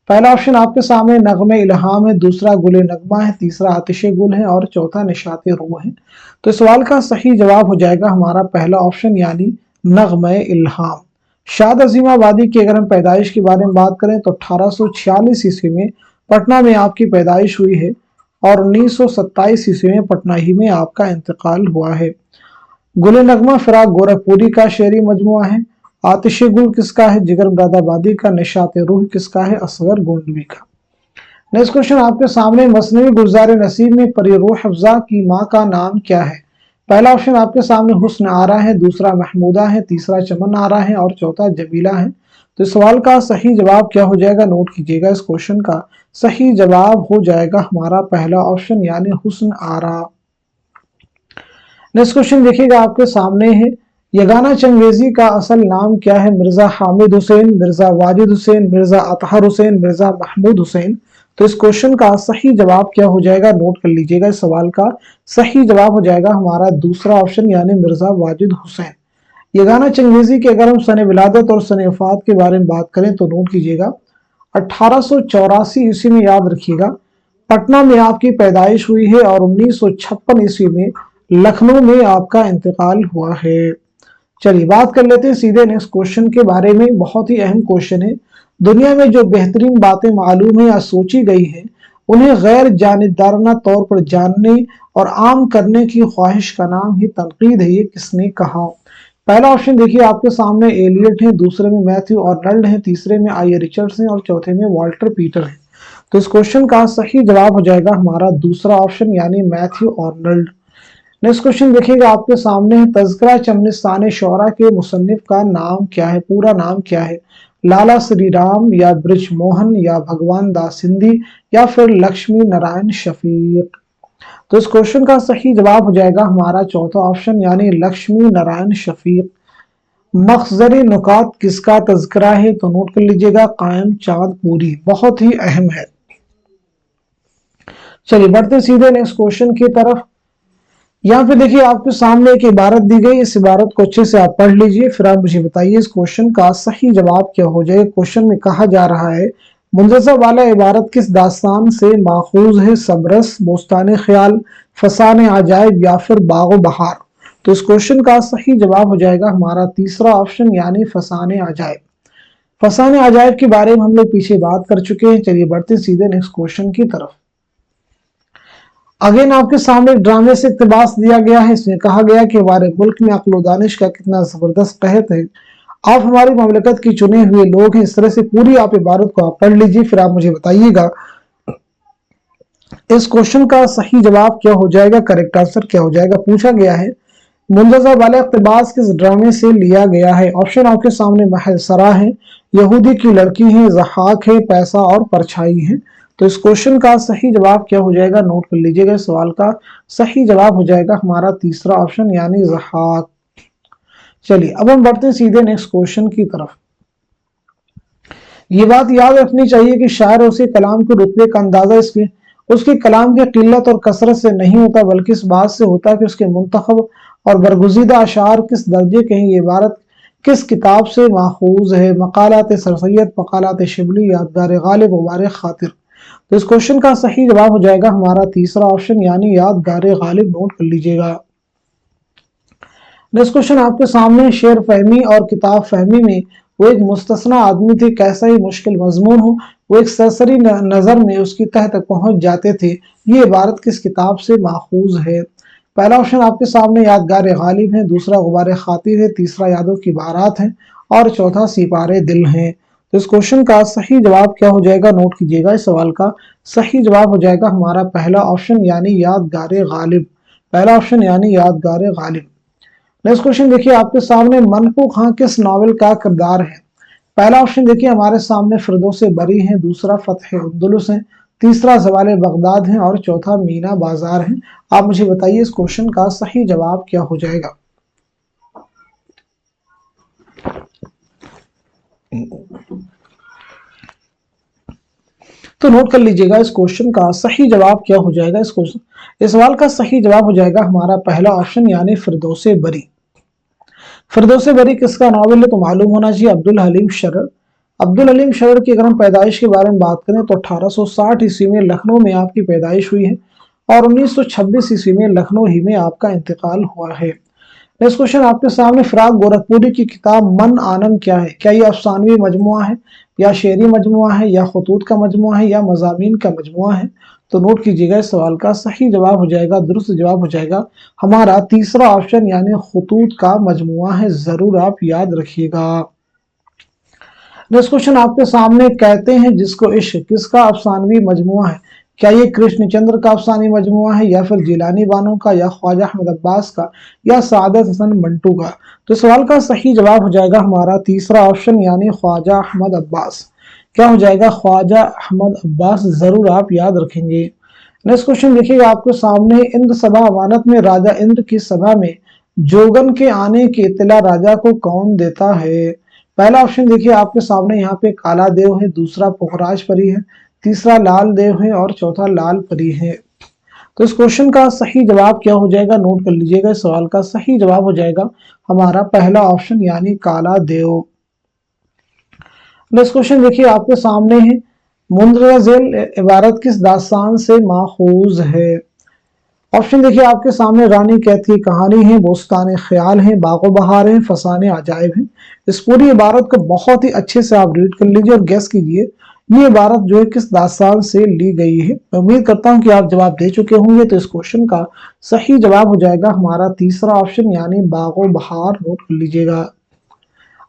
पहला ऑप्शन आपके सामने नगमे इल्हाम है, दूसरा गुले नगमा है, तीसरा आतिशे गुल है और चौथा निशाते रूह है। तो सवाल का सही जवाब हो जाएगा हमारा पहला ऑप्शन यानी नगमे इल्हाम। शाद अजीमाबादी की अगर हम पैदाइश के बारे में बात करें तो 1846 ईस्वी में पटना में आपकी पैदाइश हुई है और 1927 ईस्वी में पटना ही में आपका इंतकाल हुआ है। गुले नगमा फिराक गोरखपुरी का शेरी मजमुआ है। आतिश गुल किसका है? जिगर मुरादाबादी का। निशात रूह किसका है? असगर गोंडवी का। नेक्स्ट क्वेश्चन आपके सामने, मसनवी गुलजार नसीब में परी रूह हफ्जा की माँ का नाम क्या है? पहला ऑप्शन आपके सामने हुस्न आरा है, दूसरा महमूदा है, तीसरा चमन आरा है और चौथा जमीला है। तो इस सवाल का सही जवाब क्या हो जाएगा, नोट कीजिएगा। इस क्वेश्चन का सही जवाब हो जाएगा हमारा पहला ऑप्शन यानी हुस्न आरा। नेक्स्ट क्वेश्चन देखिएगा आपके सामने है, यगाना चंगेजी का असल नाम क्या है? मिर्जा हामिद हुसैन, मिर्जा वाजिद हुसैन, मिर्जा अतहर हुसैन, मिर्जा महमूद हुसैन। तो इस क्वेश्चन का सही जवाब क्या हो जाएगा, नोट कर लीजिएगा। इस सवाल का सही जवाब हो जाएगा हमारा दूसरा ऑप्शन यानी मिर्जा वाजिद हुसैन। यगाना चंगेजी के अगर हम सन विलादत और सन वफात के बारे में बात करें तो नोट कीजिएगा 1884 ईस्वी में, याद रखिएगा, पटना में आपकी पैदाइश हुई है और 1956 ईस्वी में लखनऊ में आपका इंतकाल हुआ है। चलिए बात कर लेते हैं सीधे नेक्स्ट क्वेश्चन के बारे में। बहुत ही अहम क्वेश्चन है। दुनिया में जो बेहतरीन बातें मालूम है या सोची गई है उन्हें गैर जानिबदाराना तौर पर जानने और आम करने की ख्वाहिश का नाम ही तनकीद है। ये किसने कहा? पहला ऑप्शन देखिए आपके सामने एलियट है, दूसरे में मैथ्यू आर्नल्ड है, तीसरे में आई रिचर्ड्स है और चौथे में वॉल्टर पीटर है। तो इस क्वेश्चन का सही जवाब हो जाएगा हमारा दूसरा ऑप्शन यानी मैथ्यू आर्नल्ड। नेक्स्ट क्वेश्चन देखिएगा आपके सामने है, तज़किरा चमनिस्तान शौरा के मुसन्निफ का नाम क्या है? पूरा नाम क्या है? लाला श्री राम या ब्रिज मोहन या भगवान दास सिंधी या फिर लक्ष्मी नारायण शफीक? तो इस क्वेश्चन का सही जवाब हो जाएगा हमारा चौथा ऑप्शन यानी लक्ष्मी नारायण शफीक। मखज़र नुकात किसका तज़किरा है? तो नोट कर लीजिएगा, कायम चांद पूरी। बहुत ही अहम है। चलिए बढ़ते सीधे नेक्स्ट क्वेश्चन की तरफ। यहाँ पे देखिए आपके सामने एक इबारत दी गई, इस इबारत को अच्छे से आप पढ़ लीजिए, फिर आप मुझे बताइए इस क्वेश्चन का सही जवाब क्या हो जाए। क्वेश्चन में कहा जा रहा है, मुंतज़ा वाला इबारत किस दास्तान से माखूज है? सबरस, बोस्तान ख्याल, फसान अजायब या फिर बागो बहार? तो इस क्वेश्चन का सही जवाब हो जाएगा हमारा तीसरा ऑप्शन यानी फसान अजायब। फसान अजायब के बारे में हम लोग पीछे बात कर चुके हैं। चलिए बढ़ते सीधे नेक्स्ट क्वेश्चन की तरफ। अगेन आपके सामने ड्रामे से इक्तबास दिया गया है। इसमें कहा गया कि हमारे मुल्क में अक्ल व दानिश का कितना जबरदस्त तहत है। आप हमारी ममलकत की चुने हुए लोग हैं। इस तरह से पूरी आप इबारत को आप पढ़ लीजिए, फिर आप मुझे बताइएगा इस क्वेश्चन का सही जवाब क्या हो जाएगा, करेक्ट आंसर क्या हो जाएगा। पूछा गया है, मुंतज़ा वाला इक्तबास किस ड्रामे से लिया गया है? ऑप्शन आपके सामने महल सरा है, यहूदी की लड़की है, ज़हाक है, पैसा और परछाई है। तो इस क्वेश्चन का सही जवाब क्या हो जाएगा, नोट कर लीजिएगा। इस सवाल का सही जवाब हो जाएगा हमारा तीसरा ऑप्शन यानी ज़हाक। चलिए अब हम बढ़ते हैं सीधे नेक्स्ट क्वेश्चन की तरफ। ये बात याद रखनी चाहिए कि शायर उसके कलाम के रुतबे का अंदाजा उसके कलाम की किल्लत और कसरत से नहीं होता, बल्कि इस बात से होता है कि उसके मुंतखब और बरगुज़ीदा अशार किस दर्जे के हैं। ये इबारत किस किताब से माखूज है? मकालात सरसैयद, मकालात शिबली, यादगार गालिब, वारिख खातिर। तो इस क्वेश्चन का सही जवाब हो जाएगा हमारा तीसरा ऑप्शन यानी यादगार गालिब। नोट कर लीजिएगा। नेक्स्ट क्वेश्चन आपके सामने, शेर फहमी और किताब फहमी में वो एक मुस्तस्ना आदमी थे, कैसा ही मुश्किल मजमून हो वो एक सरसरी नजर में उसकी तह तक पहुंच जाते थे, ये इबारत किस किताब से माखूज है? पहला ऑप्शन आपके सामने यादगार गालिब है, दूसरा गुबार खातिर है, तीसरा यादों की बारात है और चौथा सिपारे दिल है। तो इस क्वेश्चन का सही जवाब क्या हो जाएगा, नोट कीजिएगा। इस सवाल का सही जवाब हो जाएगा हमारा पहला ऑप्शन यानी यादगार गालिब, पहला ऑप्शन यानी यादगार गालिब। नेक्स्ट क्वेश्चन देखिए आपके सामने, मनकू खां किस नॉवेल का किरदार है? पहला ऑप्शन देखिए हमारे सामने फिरदौस बरी है, दूसरा फतह उंदुलुस है, तीसरा ज़वाल बगदाद है और चौथा मीना बाजार है। आप मुझे बताइए इस क्वेश्चन का सही जवाब क्या हो जाएगा। तो नोट कर लीजिएगा इस क्वेश्चन का सही जवाब क्या हो जाएगा। इस सवाल का सही जवाब हो जाएगा हमारा पहला ऑप्शन यानी फिरदौस बरी। फिरदौस बरी किसका नॉवेल है? तो मालूम होना चाहिए अब्दुल हलीम शरर। अब्दुल हलीम शरर की अगर हम पैदाइश के बारे में बात करें तो 1860 ईस्वी में लखनऊ में आपकी पैदाइश हुई है और 1926 ईस्वी में लखनऊ ही में आपका इंतकाल हुआ है। नेक्स्ट क्वेश्चन आपके सामने, फिराक गोरखपुरी की किताब मन आनन क्या है? क्या ये अफसानवी मजमुआ है या शेरी मजमुआ है या खतूत का मजमुआ है या मजामीन का मजमुआ है? तो नोट कीजिएगा इस सवाल का सही जवाब हो जाएगा, दुरुस्त जवाब हो जाएगा हमारा तीसरा ऑप्शन यानी खतूत का मजमुआ है, जरूर आप याद रखिएगा। नेक्स्ट क्वेश्चन आपके सामने, कहते हैं जिसको इश्क किसका अफसानवी मजमुआ है? क्या ये कृष्णचंद्र का अफसानी मजमुआ है या फिर जिलानी बानो का या ख्वाजा अहमद अब्बास का या सादत हसन मंटू का? तो सवाल का सही जवाब हो जाएगा हमारा तीसरा ऑप्शन यानी ख्वाजा अहमद अब्बास। क्या हो जाएगा? ख्वाजा अहमद अब्बास, जरूर आप याद रखेंगे। नेक्स्ट क्वेश्चन देखिएगा आपके सामने, इंद्र सभा अमानत में राजा इंद्र की सभा में जोगन के आने की इत्तला राजा को कौन देता है? पहला ऑप्शन देखिए आपके सामने यहाँ पे काला देव है, दूसरा पुखराज परी है, तीसरा लाल देव है और चौथा लाल परी है। तो इस क्वेश्चन का सही जवाब क्या हो जाएगा, नोट कर लीजिएगा। इस सवाल का सही जवाब हो जाएगा हमारा पहला ऑप्शन यानी काला देव। नेक्स्ट क्वेश्चन देखिए आपके सामने है, मुंदरजा झेल इबारत किस दास्तान से माखूज है? ऑप्शन देखिए आपके सामने, रानी कैथ की कहानी है, बोस्तान ख्याल है, बागो बहार है, फसाने अजायब है। इस पूरी इबारत को बहुत ही अच्छे से आप रीड कर लीजिए और गैस कीजिए ये इबारत जो है किस दास्तान से ली गई है। मैं उम्मीद करता हूं कि आप जवाब दे चुके होंगे। तो इस क्वेश्चन का सही जवाब हो जाएगा हमारा तीसरा ऑप्शन यानी बागो बहार, नोट कर लीजिएगा।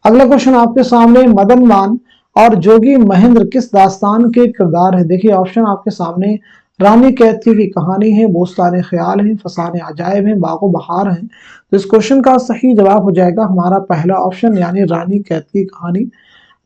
अगला क्वेश्चन आपके सामने, मदन मान और जोगी महेंद्र किस दास्तान के किरदार है? देखिए ऑप्शन आपके सामने, रानी कैथी की कहानी है, बोस्तान ख्याल है, फसाने अजायब है, बागो बहार है। तो इस क्वेश्चन का सही जवाब हो जाएगा हमारा पहला ऑप्शन यानी रानी कैथ की कहानी।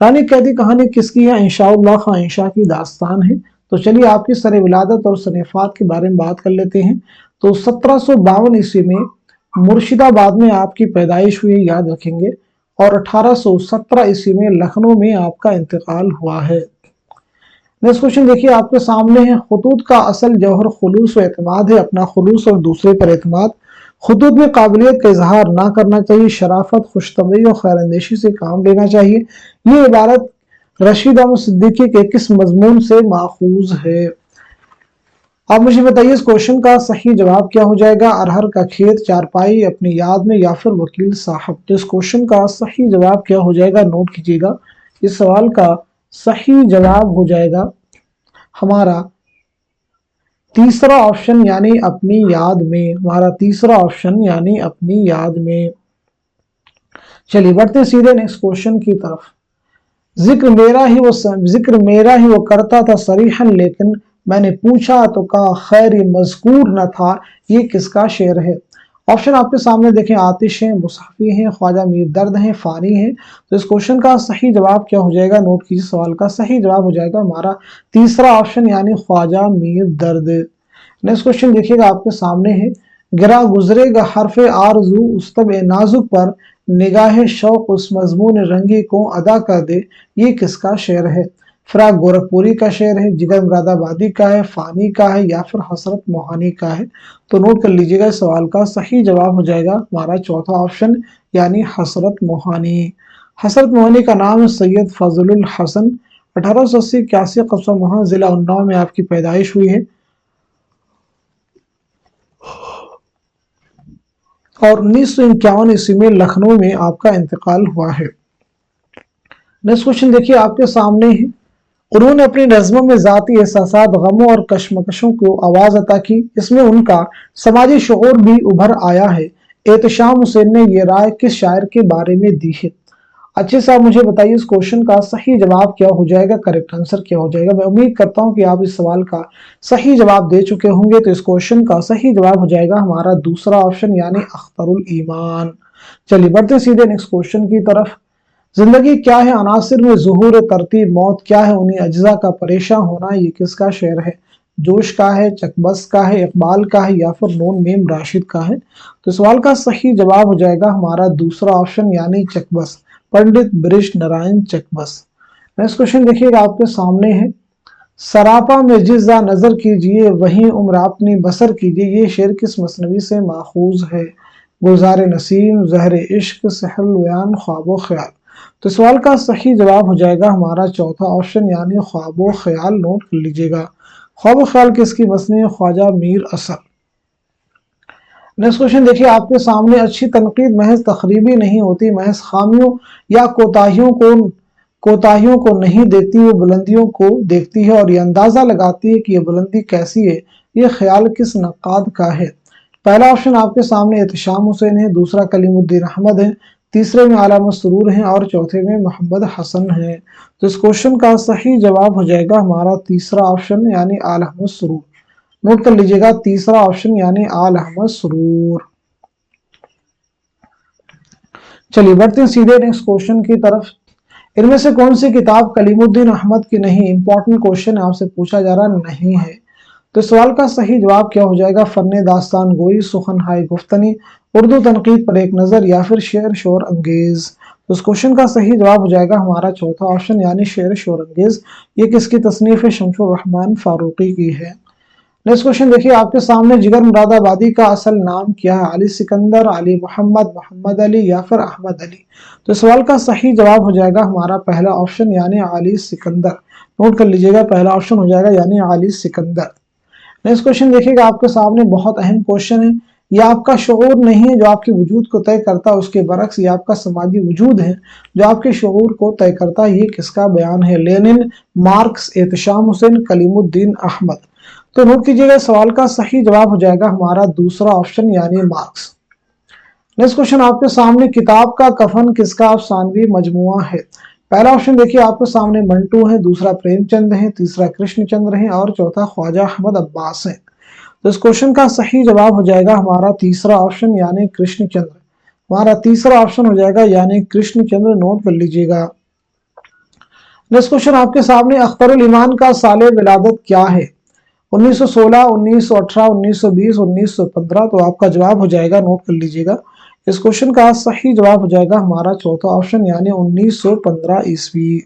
रानी कैदी कहानी किसकी है? इंशाउल्लाह खां इंशा की दास्तान है। तो चलिए आपकी सने विलादत और सनेफात के बारे में बात कर लेते हैं। तो 1752 ईस्वी में मुर्शिदाबाद में आपकी पैदाइश हुई, याद रखेंगे, और 1817 ईस्वी में लखनऊ में आपका इंतकाल हुआ है। नेक्स्ट क्वेश्चन देखिए आपके सामने है, खतूत का असल जौहर खुलूस व एतमाद है, अपना खुलूस और दूसरे पर एतमाद। खतूत में काबिलियत का इजहार ना करना चाहिए, शराफत, खुशतबी और खैरअंदेशी से काम लेना चाहिए। ये इबारत रशीद अहमद सिद्दीकी के किस मजमून से माखूज है? आप मुझे बताइए इस क्वेश्चन का सही जवाब क्या हो जाएगा। अरहर का खेत, चारपाई, अपनी याद में या फिर वकील साहब? तो इस क्वेश्चन का सही जवाब क्या हो जाएगा, नोट कीजिएगा। इस सवाल का सही जवाब हो जाएगा हमारा तीसरा ऑप्शन यानी अपनी याद में, हमारा तीसरा ऑप्शन यानी अपनी याद में। चलिए बढ़ते सीधे नेक्स्ट क्वेश्चन की तरफ। जिक्र मेरा ही वो करता था सरीहन, लेकिन मैंने पूछा तो कहा खैर ये मजकूर न था, ये किसका शेर है? ऑप्शन आपके सामने देखें, आतिश है, मुसाफी है, ख्वाजा मीर दर्द है, फानी है। तो इस क्वेश्चन का सही जवाब क्या हो जाएगा, नोट कीजिए। सवाल का सही जवाब हो जाएगा हमारा तीसरा ऑप्शन यानी ख्वाजा मीर दर्द। नेक्स्ट क्वेश्चन देखिएगा आपके सामने है, गिरा गुजरेगा हरफे आरजू उस्तब नाजुक पर, निगाह शौक उस मजमून रंगी को अदा कर दे, ये किसका शेर है? फिराक गोरखपुरी का शेर है, जिगर मुरादाबादी का है, फानी का है या फिर हसरत मोहानी का है? तो नोट कर लीजिएगा, इस सवाल का सही जवाब हो जाएगा हमारा चौथा ऑप्शन यानी हसरत मोहानी। हसरत मोहानी का नाम है सैयद फजलुल हसन। 1880-81 कब्सा मोहा जिला उन्नाव में आपकी पैदाइश हुई है। और 1951 ईस्वी में लखनऊ में आपका इंतकाल हुआ है। नेक्स्ट क्वेश्चन देखिए आपके सामने है। उन्होंने अपनी नज़्मों में ज़ाती एहसासात, गमों और कश्मकशों को आवाज़ अता की। इसमें उनका समाजी शऊर भी उभर आया है। एहतशाम हुसैन ने यह राय किस शायर के बारे में दी है? अच्छे से आप मुझे बताइए इस क्वेश्चन का सही जवाब क्या हो जाएगा, करेक्ट आंसर क्या हो जाएगा। मैं उम्मीद करता हूं कि आप इस सवाल का सही जवाब दे चुके होंगे। तो इस क्वेश्चन का सही जवाब हो जाएगा हमारा दूसरा ऑप्शन यानी अख्तरुल ईमान। चलिए बढ़ते सीधे नेक्स्ट क्वेश्चन की तरफ। जिंदगी क्या है अनासिर में ज़ुहूर तरतीब, मौत क्या है उन्हीं अज्जा का परेशान होना। ये किसका शेर है? जोश का है, चकबस का है, इकबाल का है या फिर नून मीम राशिद का है? तो सवाल का सही जवाब हो जाएगा हमारा दूसरा ऑप्शन यानी चकबस, पंडित बृज नारायण चकबस। नेक्स्ट क्वेश्चन देखिएगा आपके सामने है। सरापा में जिज़ा नजर कीजिए वहीं उम्र अपनी बसर कीजिए, ये शेर किस मसनवी से माखूज है? गुलजार नसीम, ज़हर इश्क, सहल बयान, ख्वाबो ख्याल। तो सवाल का सही जवाब हो जाएगा हमारा चौथा ऑप्शन यानी ख्वाबो ख्याल। नोट कर लीजिएगा। ख्वाबो ख्याल किसकी मसनी है? ख्वाजा मीर असर। नेक्स्ट क्वेश्चन देखिए आपके सामने। अच्छी तनकीद महज तखरीबी नहीं होती, महज खामियों या कोताहियों को नहीं देखती, वो बुलंदियों को देखती है और ये अंदाजा लगाती है कि ये बुलंदी कैसी है। ये ख्याल किस नक्काद का है? पहला ऑप्शन आपके सामने एहतशाम हुसैन है, दूसरा कलीमुद्दीन अहमद है, तीसरे में आला मसरूर हैं और चौथे में मोहम्मद हसन है। तो इस क्वेश्चन का सही जवाब हो जाएगा हमारा तीसरा ऑप्शन यानी आला मसरूर। नोट कर लीजिएगा तीसरा ऑप्शन यानी आला मसरूर। चलिए बढ़ते हैं सीधे नेक्स्ट क्वेश्चन की तरफ। इनमें से कौन सी किताब कलीमुद्दीन अहमद की नहीं? इंपॉर्टेंट क्वेश्चन आपसे पूछा जा रहा नहीं है। तो सवाल का सही जवाब क्या हो जाएगा? फन्ने दास्तान गोई, सुखन हाय गुफ्तनी, उर्दू तनकीद पर एक नजर या फिर शेर शोर अंगेज। तो इस क्वेश्चन का सही जवाब हो जाएगा हमारा चौथा ऑप्शन यानी शेर शोर अंगेज। ये किसकी तसनीफ है? शमसुर रहमान फारूकी की है। नेक्स्ट क्वेश्चन देखिए आपके सामने। जिगर मुरादाबादी का असल नाम क्या है? अली सिकंदर, अली मोहम्मद, मोहम्मद अली या फिर अहमद अली? तो सवाल का सही जवाब हो जाएगा हमारा पहला ऑप्शन यानी अली सिकंदर। नोट कर लीजिएगा पहला ऑप्शन हो जाएगा यानी अली सिकंदर। नेक्स्ट क्वेश्चन देखिएगा आपके सामने। बहुत अहम क्वेश्चन है। यह आपका शऊर नहीं है जो आपके वजूद को तय करता है, उसके बरक्स ये आपका समाजी वजूद है जो आपके शऊर को तय करता है। ये किसका बयान है? Lenin, Marx, Ehtesham Hussain, Kalimuddin Ahmad. तो नोट कीजिएगा सवाल का सही जवाब हो जाएगा हमारा दूसरा ऑप्शन यानी मार्क्स। नेक्स्ट क्वेश्चन आपके सामने। किताब का कफन किसका अफसानवी मजमुआ है? पहला ऑप्शन देखिए आपके सामने मंटू है, दूसरा प्रेमचंद है, तीसरा कृष्णचंद्र है और चौथा ख्वाजा अहमद अब्बास है। तो इस क्वेश्चन का सही जवाब हो जाएगा हमारा तीसरा ऑप्शन यानी कृष्णचंद्र। हमारा तीसरा ऑप्शन हो जाएगा यानी कृष्णचंद्र। नोट कर लीजिएगा। नेक्स्ट क्वेश्चन आपके सामने। अख्तरुल ईमान का साले विलादत क्या है? 1916, 1918, 1920, 1915। तो आपका जवाब हो जाएगा, नोट कर लीजिएगा, इस क्वेश्चन का सही जवाब हो जाएगा हमारा चौथा ऑप्शन यानी 1915 ईस्वी।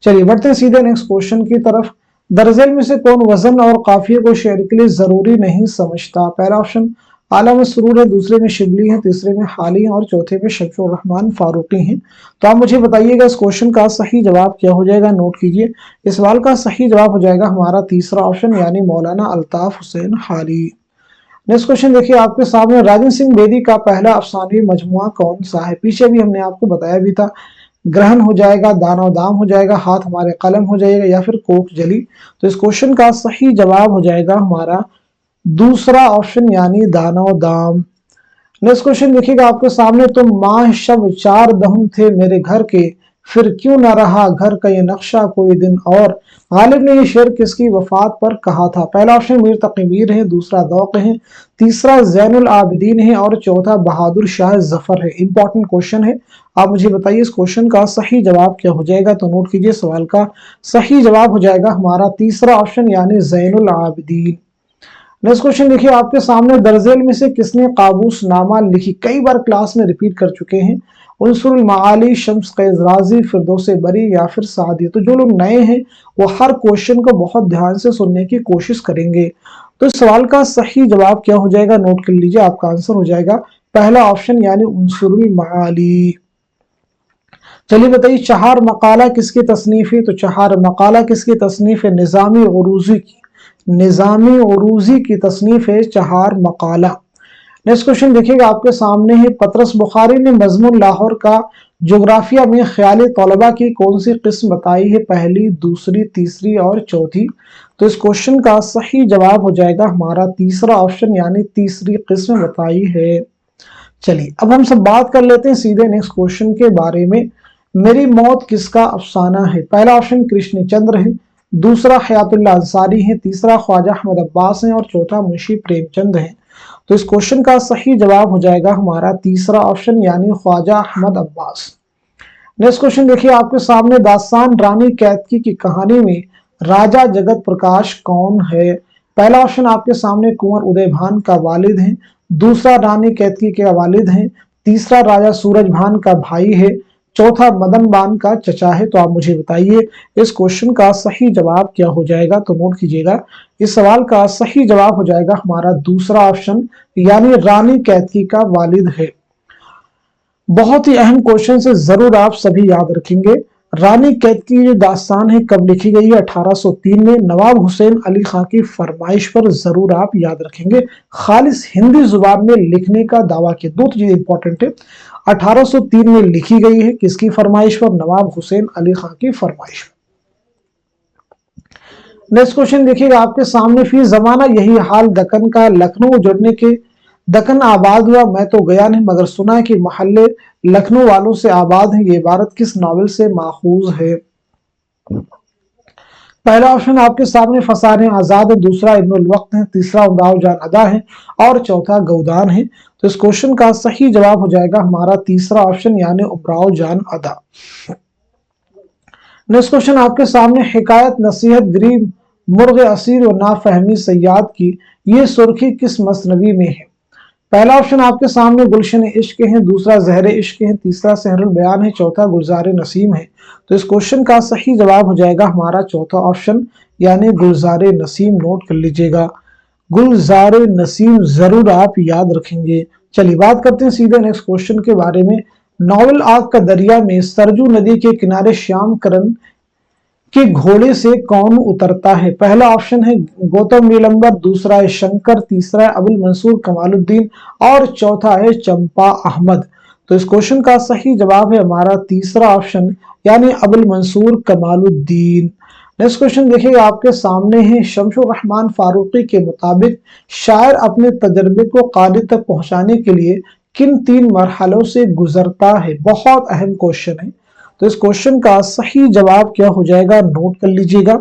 चलिए बढ़ते हैं सीधे नेक्स्ट क्वेश्चन की तरफ। दरअसल में से कौन वजन और काफिये को शेर के लिए जरूरी नहीं समझता? पहला ऑप्शन आला मसरूर है, दूसरे में शिबली है, तीसरे में हाली है और चौथे में शमसुर रहमान फारूकी हैं। तो आप मुझे बताइएगा इस क्वेश्चन का सही जवाब क्या हो जाएगा? नोट कीजिए। इस सवाल का सही जवाब हो जाएगा हमारा तीसरा ऑप्शन यानी मौलाना अल्ताफ हुसैन हाली। नेक्स्ट क्वेश्चन देखिए आपके सामने। राजन सिंह बेदी का पहला अफसानवी मजमुआ कौन सा है? पीछे भी हमने आपको बताया भी था। ग्रहण हो जाएगा, दानो दाम हो जाएगा, हाथ हमारे कलम हो जाएगा या फिर कोक जली। तो इस क्वेश्चन का सही जवाब हो जाएगा हमारा दूसरा ऑप्शन यानी दानो दाम। नेक्स्ट क्वेश्चन देखिएगा आपके सामने। तुम माह शब चार दहम थे मेरे घर के, फिर क्यों ना रहा घर का ये नक्शा कोई दिन और। गालिब ने ये शेर किसकी वफात पर कहा था? पहला ऑप्शन मीर तकी मीर है, दूसरा दौक है, तीसरा जैनुल आबिदीन है और चौथा बहादुर शाह जफर है। इंपॉर्टेंट क्वेश्चन है, आप मुझे बताइए इस क्वेश्चन का सही जवाब क्या हो जाएगा? तो नोट कीजिए सवाल का सही जवाब हो जाएगा हमारा तीसरा ऑप्शन यानी जैनुल आबिदीन। नेक्स्ट क्वेश्चन देखिए आपके सामने। दरजेल में से किसने काबूस नामा लिखी? कई बार क्लास में रिपीट कर चुके हैं। उनसुल माली, शम्स कैज़ राज़ी, फिरदौस बरी या फिर सादी। तो जो लोग नए हैं वो हर क्वेश्चन को बहुत ध्यान से सुनने की कोशिश करेंगे। तो इस सवाल का सही जवाब क्या हो जाएगा? नोट कर लीजिए, आपका आंसर हो जाएगा पहला ऑप्शन यानी उनसुल माली। चलिए बताइए चहार मकाला किसकी तसनीफ है? तो चहार मकाला किसकी तसनीफ है? निजामी उरूजी की। निजामी उरूजी की तसनीफ है चहार मकाला। नेक्स्ट क्वेश्चन देखिएगा आपके सामने है, पतरस बुखारी ने मजमून लाहौर का जोग्राफिया में ख्याली तलबा की कौन सी किस्म बताई है, पहली, दूसरी, तीसरी और चौथी। तो इस क्वेश्चन का सही जवाब हो जाएगा हमारा तीसरा ऑप्शन, यानी तीसरी किस्म बताई है। चलिए अब हम सब बात कर लेते हैं सीधे नेक्स्ट क्वेश्चन के बारे में। मेरी मौत किसका अफसाना है, पहला ऑप्शन कृष्णचंद्र है, दूसरा हयातुल्लाह अंसारी है, तीसरा ख्वाजा अहमद अब्बास है और चौथा मुंशी प्रेमचंद है। तो इस क्वेश्चन का सही जवाब हो जाएगा हमारा तीसरा ऑप्शन, यानी ख्वाजा अहमद अब्बास। नेक्स्ट क्वेश्चन देखिए आपके सामने, दास्तान रानी कैतकी की कहानी में राजा जगत प्रकाश कौन है। पहला ऑप्शन आपके सामने कुंवर उदय भान का वालिद है, दूसरा रानी कैतकी के वालिद है, तीसरा राजा सूरज भान का भाई है, चौथा मदन बान का चचा है। तो आप मुझे बताइए इस क्वेश्चन का सही जवाब क्या हो जाएगा। तो नोट कीजिएगा, इस सवाल का सही जवाब हो जाएगा हमारा दूसरा ऑप्शन, यानी रानी कैतकी का वालिद है। बहुत ही अहम क्वेश्चन से जरूर आप सभी याद रखेंगे। रानी कैतकी की जो दास्तान है कब लिखी गई है, 1803 में नवाब हुसैन अली खां की फरमाइश पर। जरूर आप याद रखेंगे, खालिस हिंदी जुबान में लिखने का दावा किया। दो चीजें इंपॉर्टेंट है, 1803 में लिखी गई है, किसकी फरमाइश पर, नवाब हुसैन अली खां की फरमाइश पर। नेक्स्ट क्वेश्चन देखिएगा आपके सामने, फी जमाना यही हाल दक्कन का लखनऊ जुड़ने के दक्कन आबाद हुआ, मैं तो गया नहीं मगर सुना है कि मोहल्ले लखनऊ वालों से आबाद है। ये इबारत किस नॉवेल से माखूज है। पहला ऑप्शन आपके सामने फसाने आजाद है, दूसरा इब्नुल वक्त है, तीसरा उमराव जान अदा है और चौथा गौदान है। तो इस क्वेश्चन का सही जवाब हो जाएगा हमारा तीसरा ऑप्शन, यानी उमराव जान अदा। नेक्स्ट क्वेश्चन आपके सामने, हिकायत नसीहत गरीब मुर्ग असीर और नाफहमी सयाद की ये सुर्खी किस मसनवी में है। पहला ऑप्शन आपके सामने गुलशन इश्क है, दूसरा जहर इश्क है, तीसरा सहरुल बयान है, चौथा गुलजार नसीम है। तो इस क्वेश्चन का सही जवाब हो जाएगा हमारा चौथा ऑप्शन, यानी गुलजार नसीम। नोट कर लीजिएगा, गुलजार नसीम जरूर आप याद रखेंगे। चलिए बात करते हैं सीधे नेक्स्ट क्वेश्चन के बारे में। नॉवल आग का दरिया में सरजू नदी के किनारे श्याम करण के घोड़े से कौन उतरता है। पहला ऑप्शन है गौतम नीलंबर, दूसरा है शंकर, तीसरा है अबुल मंसूर कमालुद्दीन और चौथा है चंपा अहमद। तो इस क्वेश्चन का सही जवाब है हमारा तीसरा ऑप्शन, यानी अबुल मंसूर कमालुद्दीन। नेक्स्ट क्वेश्चन देखिए आपके सामने है, शमसुर रहमान फारूकी के मुताबिक शायर अपने तजर्बे को कारी तक पहुंचाने के लिए किन तीन मरहलों से गुजरता है। बहुत अहम क्वेश्चन है। तो इस क्वेश्चन का सही जवाब क्या हो जाएगा, नोट कर लीजिएगा।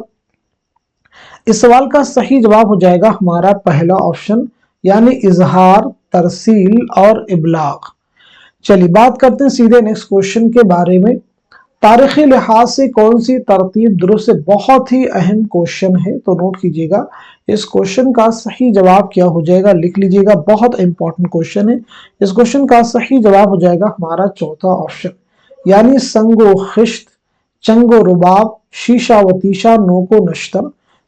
इस सवाल का सही जवाब हो जाएगा हमारा पहला ऑप्शन, यानी इजहार, तरसील और इबलाग। चलिए बात करते हैं सीधे नेक्स्ट क्वेश्चन के बारे में। तारीखी लिहाज से कौन सी तरतीब दुरुस्त है। बहुत ही अहम क्वेश्चन है, तो नोट कीजिएगा इस क्वेश्चन का सही जवाब क्या हो जाएगा, लिख लीजिएगा। बहुत इंपॉर्टेंट क्वेश्चन है। इस क्वेश्चन का सही जवाब हो जाएगा हमारा चौथा ऑप्शन, यानी संगो खिश्त, चंगो रुबाब, शीशा वतीशा, नोको नश्तर।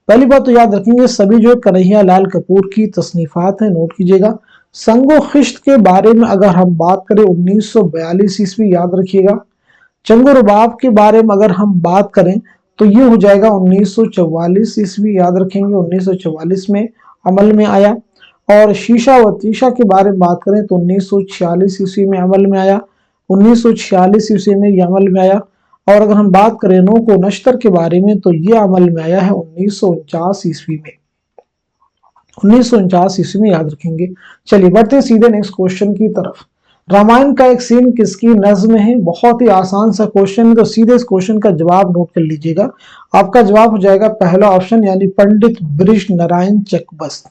पहली बात तो याद रखेंगे सभी जो कन्हैया लाल कपूर की तसनीफात है। नोट कीजिएगा, संगो खिश्त के बारे में अगर हम बात करें 1942 ईस्वी, याद रखिएगा। चंगो रुबाब के बारे में अगर हम बात करें तो ये हो जाएगा 1944 ईस्वी, याद रखेंगे 1944 में अमल में आया। और शीशा वतीशा के बारे में बात करें तो 1946 ईस्वी में अमल में आया, 1946 ईस्वी में ये अमल में आया। और अगर हम बात करें नोको नश्तर के बारे में तो ये अमल में आया है 1949 ईस्वी में, 1949 ईस्वी में, याद रखेंगे। चलिए बढ़ते हैं सीधे नेक्स्ट क्वेश्चन की तरफ। रामायण का एक सीन किसकी नज्म है। बहुत ही आसान सा क्वेश्चन है, तो सीधे इस क्वेश्चन का जवाब नोट कर लीजिएगा। आपका जवाब हो जाएगा पहला ऑप्शन, यानी पंडित ब्रिज नारायण चकबस्त।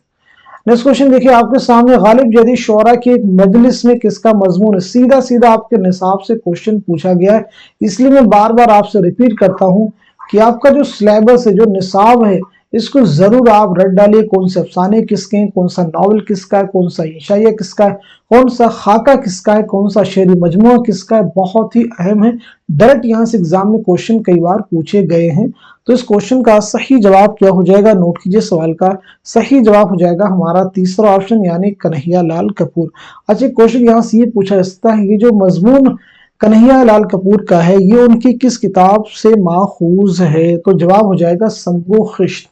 नेक्स्ट क्वेश्चन देखिए आपके सामने, गालिब जदीद शोरा की एक मजलिस में किसका मजमून है। सीधा सीधा आपके निसाब से क्वेश्चन पूछा गया है, इसलिए मैं बार बार आपसे रिपीट करता हूं कि आपका जो सिलेबस है, जो निसाब है, इसको जरूर आप रट डालिए। कौन से अफसाने किसके हैं, कौन सा नॉवल किसका है, कौन सा इंशाइया किसका है, कौन सा खाका किसका है, कौन सा शेरी मजमुआ किसका है। बहुत ही अहम है, डायरेक्ट यहाँ से एग्जाम में क्वेश्चन कई बार पूछे गए हैं। तो इस क्वेश्चन का सही जवाब क्या हो जाएगा, नोट कीजिए। सवाल का सही जवाब हो जाएगा हमारा तीसरा ऑप्शन, यानी कन्हैया लाल कपूर। अच्छा क्वेश्चन यहाँ से ये पूछा जा सकता है, ये जो मजमून कन्हैया लाल कपूर का है ये उनकी किस किताब से माखूज है। तो जवाब हो जाएगा संगो खिश्त।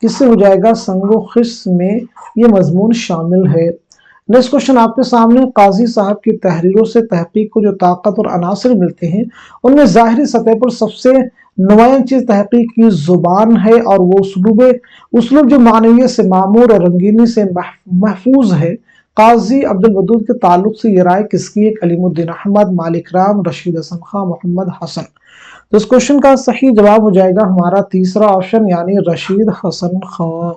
किससे हो जाएगा, संगो खिश्त में ये मजमून शामिल है। नेक्स्ट क्वेश्चन आपके सामने, काजी साहब की तहरीरों से तहकीक को जो ताकत और अनासर मिलते हैं उनमें ज़ाहिरी सतह पर सबसे नुमायां चीज तहकीक की जुबान है और वो उसलूब जो मानवियत से मामूर और रंगीनी से महफूज है। काजी अब्दुल वदूद के ताल्लुक से ये राय किसकी है? कलीमुद्दीन अहमद, मालिक राम, रशीद हसन खां, मोहम्मद हसन। तो इस क्वेश्चन का सही जवाब हो जाएगा हमारा तीसरा ऑप्शन यानी रशीद हसन खां।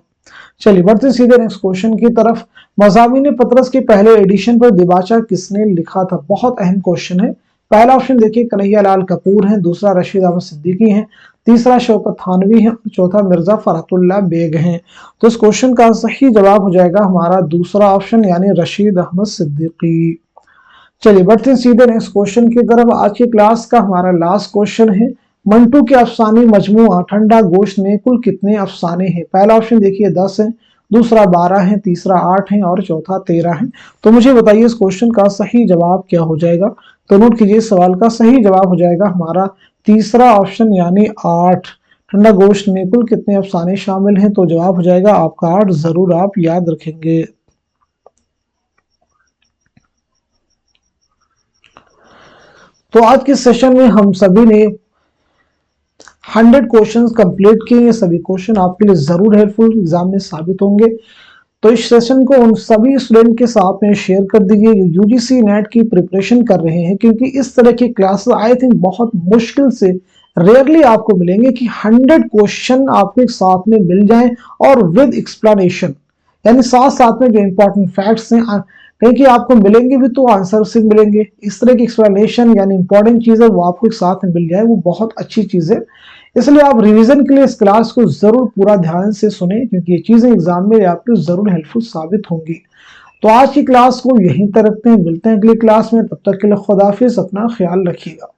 चलिए बढ़ते सीधे नेक्स्ट क्वेश्चन की तरफ। मज़ामीन पतरस के पहले एडिशन पर दिबाचा किसने लिखा था? बहुत अहम क्वेश्चन है। पहला ऑप्शन देखिए कन्हैया लाल कपूर है, दूसरा रशीद अहमद सिद्दीकी है, तीसरा शौकत थानवी है, चौथा मिर्जा फरहतुल्लाह बेग हैं। तो इस क्वेश्चन का सही जवाब हो जाएगा हमारा दूसरा ऑप्शन यानी रशीद अहमद सिद्दीकी। चलिए बढ़ते हैं सीधे नेक्स्ट क्वेश्चन की तरफ। आज की क्लास का हमारा लास्ट क्वेश्चन है, मंटू के अफसानी मजमूआ ठंडा गोश्त में कुल कितने अफसाने हैं? पहला ऑप्शन देखिए 10 है, दूसरा 12 है, तीसरा 8 है और चौथा 13 है। तो मुझे बताइए इस क्वेश्चन का सही जवाब क्या हो जाएगा? तो नोट कीजिए, सवाल का सही जवाब हो जाएगा हमारा तीसरा ऑप्शन यानी 8। ठंडा गोश्त में कुल कितने अफसाने शामिल हैं? तो जवाब हो जाएगा आपका 8। जरूर आप याद रखेंगे। तो आज के सेशन में हम सभी ने 100 क्वेश्चंस कंप्लीट किए। ये सभी क्वेश्चन आपके लिए जरूर हेल्पफुल एग्जाम में साबित होंगे। तो इस सेशन को उन सभी स्टूडेंट के साथ में शेयर कर दीजिए जो यूजीसी नेट की प्रिपरेशन कर रहे हैं, क्योंकि इस तरह की क्लासेस आई थिंक बहुत मुश्किल से रेयरली आपको मिलेंगे कि 100 क्वेश्चन आपके साथ में मिल जाएं और विद एक्सप्लेनेशन, यानी साथ साथ में जो इंपॉर्टेंट फैक्ट्स हैं कहीं कि आपको मिलेंगे भी तो आंसर से मिलेंगे। इस तरह की एक्सप्लेनेशन यानी इंपॉर्टेंट चीजें वो आपको एक साथ में मिल जाए, वो बहुत अच्छी चीज है। इसलिए आप रिवीजन के लिए इस क्लास को जरूर पूरा ध्यान से सुने, क्योंकि ये चीजें एग्जाम में आपको जरूर हेल्पफुल साबित होंगी। तो आज की क्लास को यहीं तक रखते हैं, मिलते हैं अगली क्लास में। तब तक के लिए खुदाफिज, अपना ख्याल रखिएगा।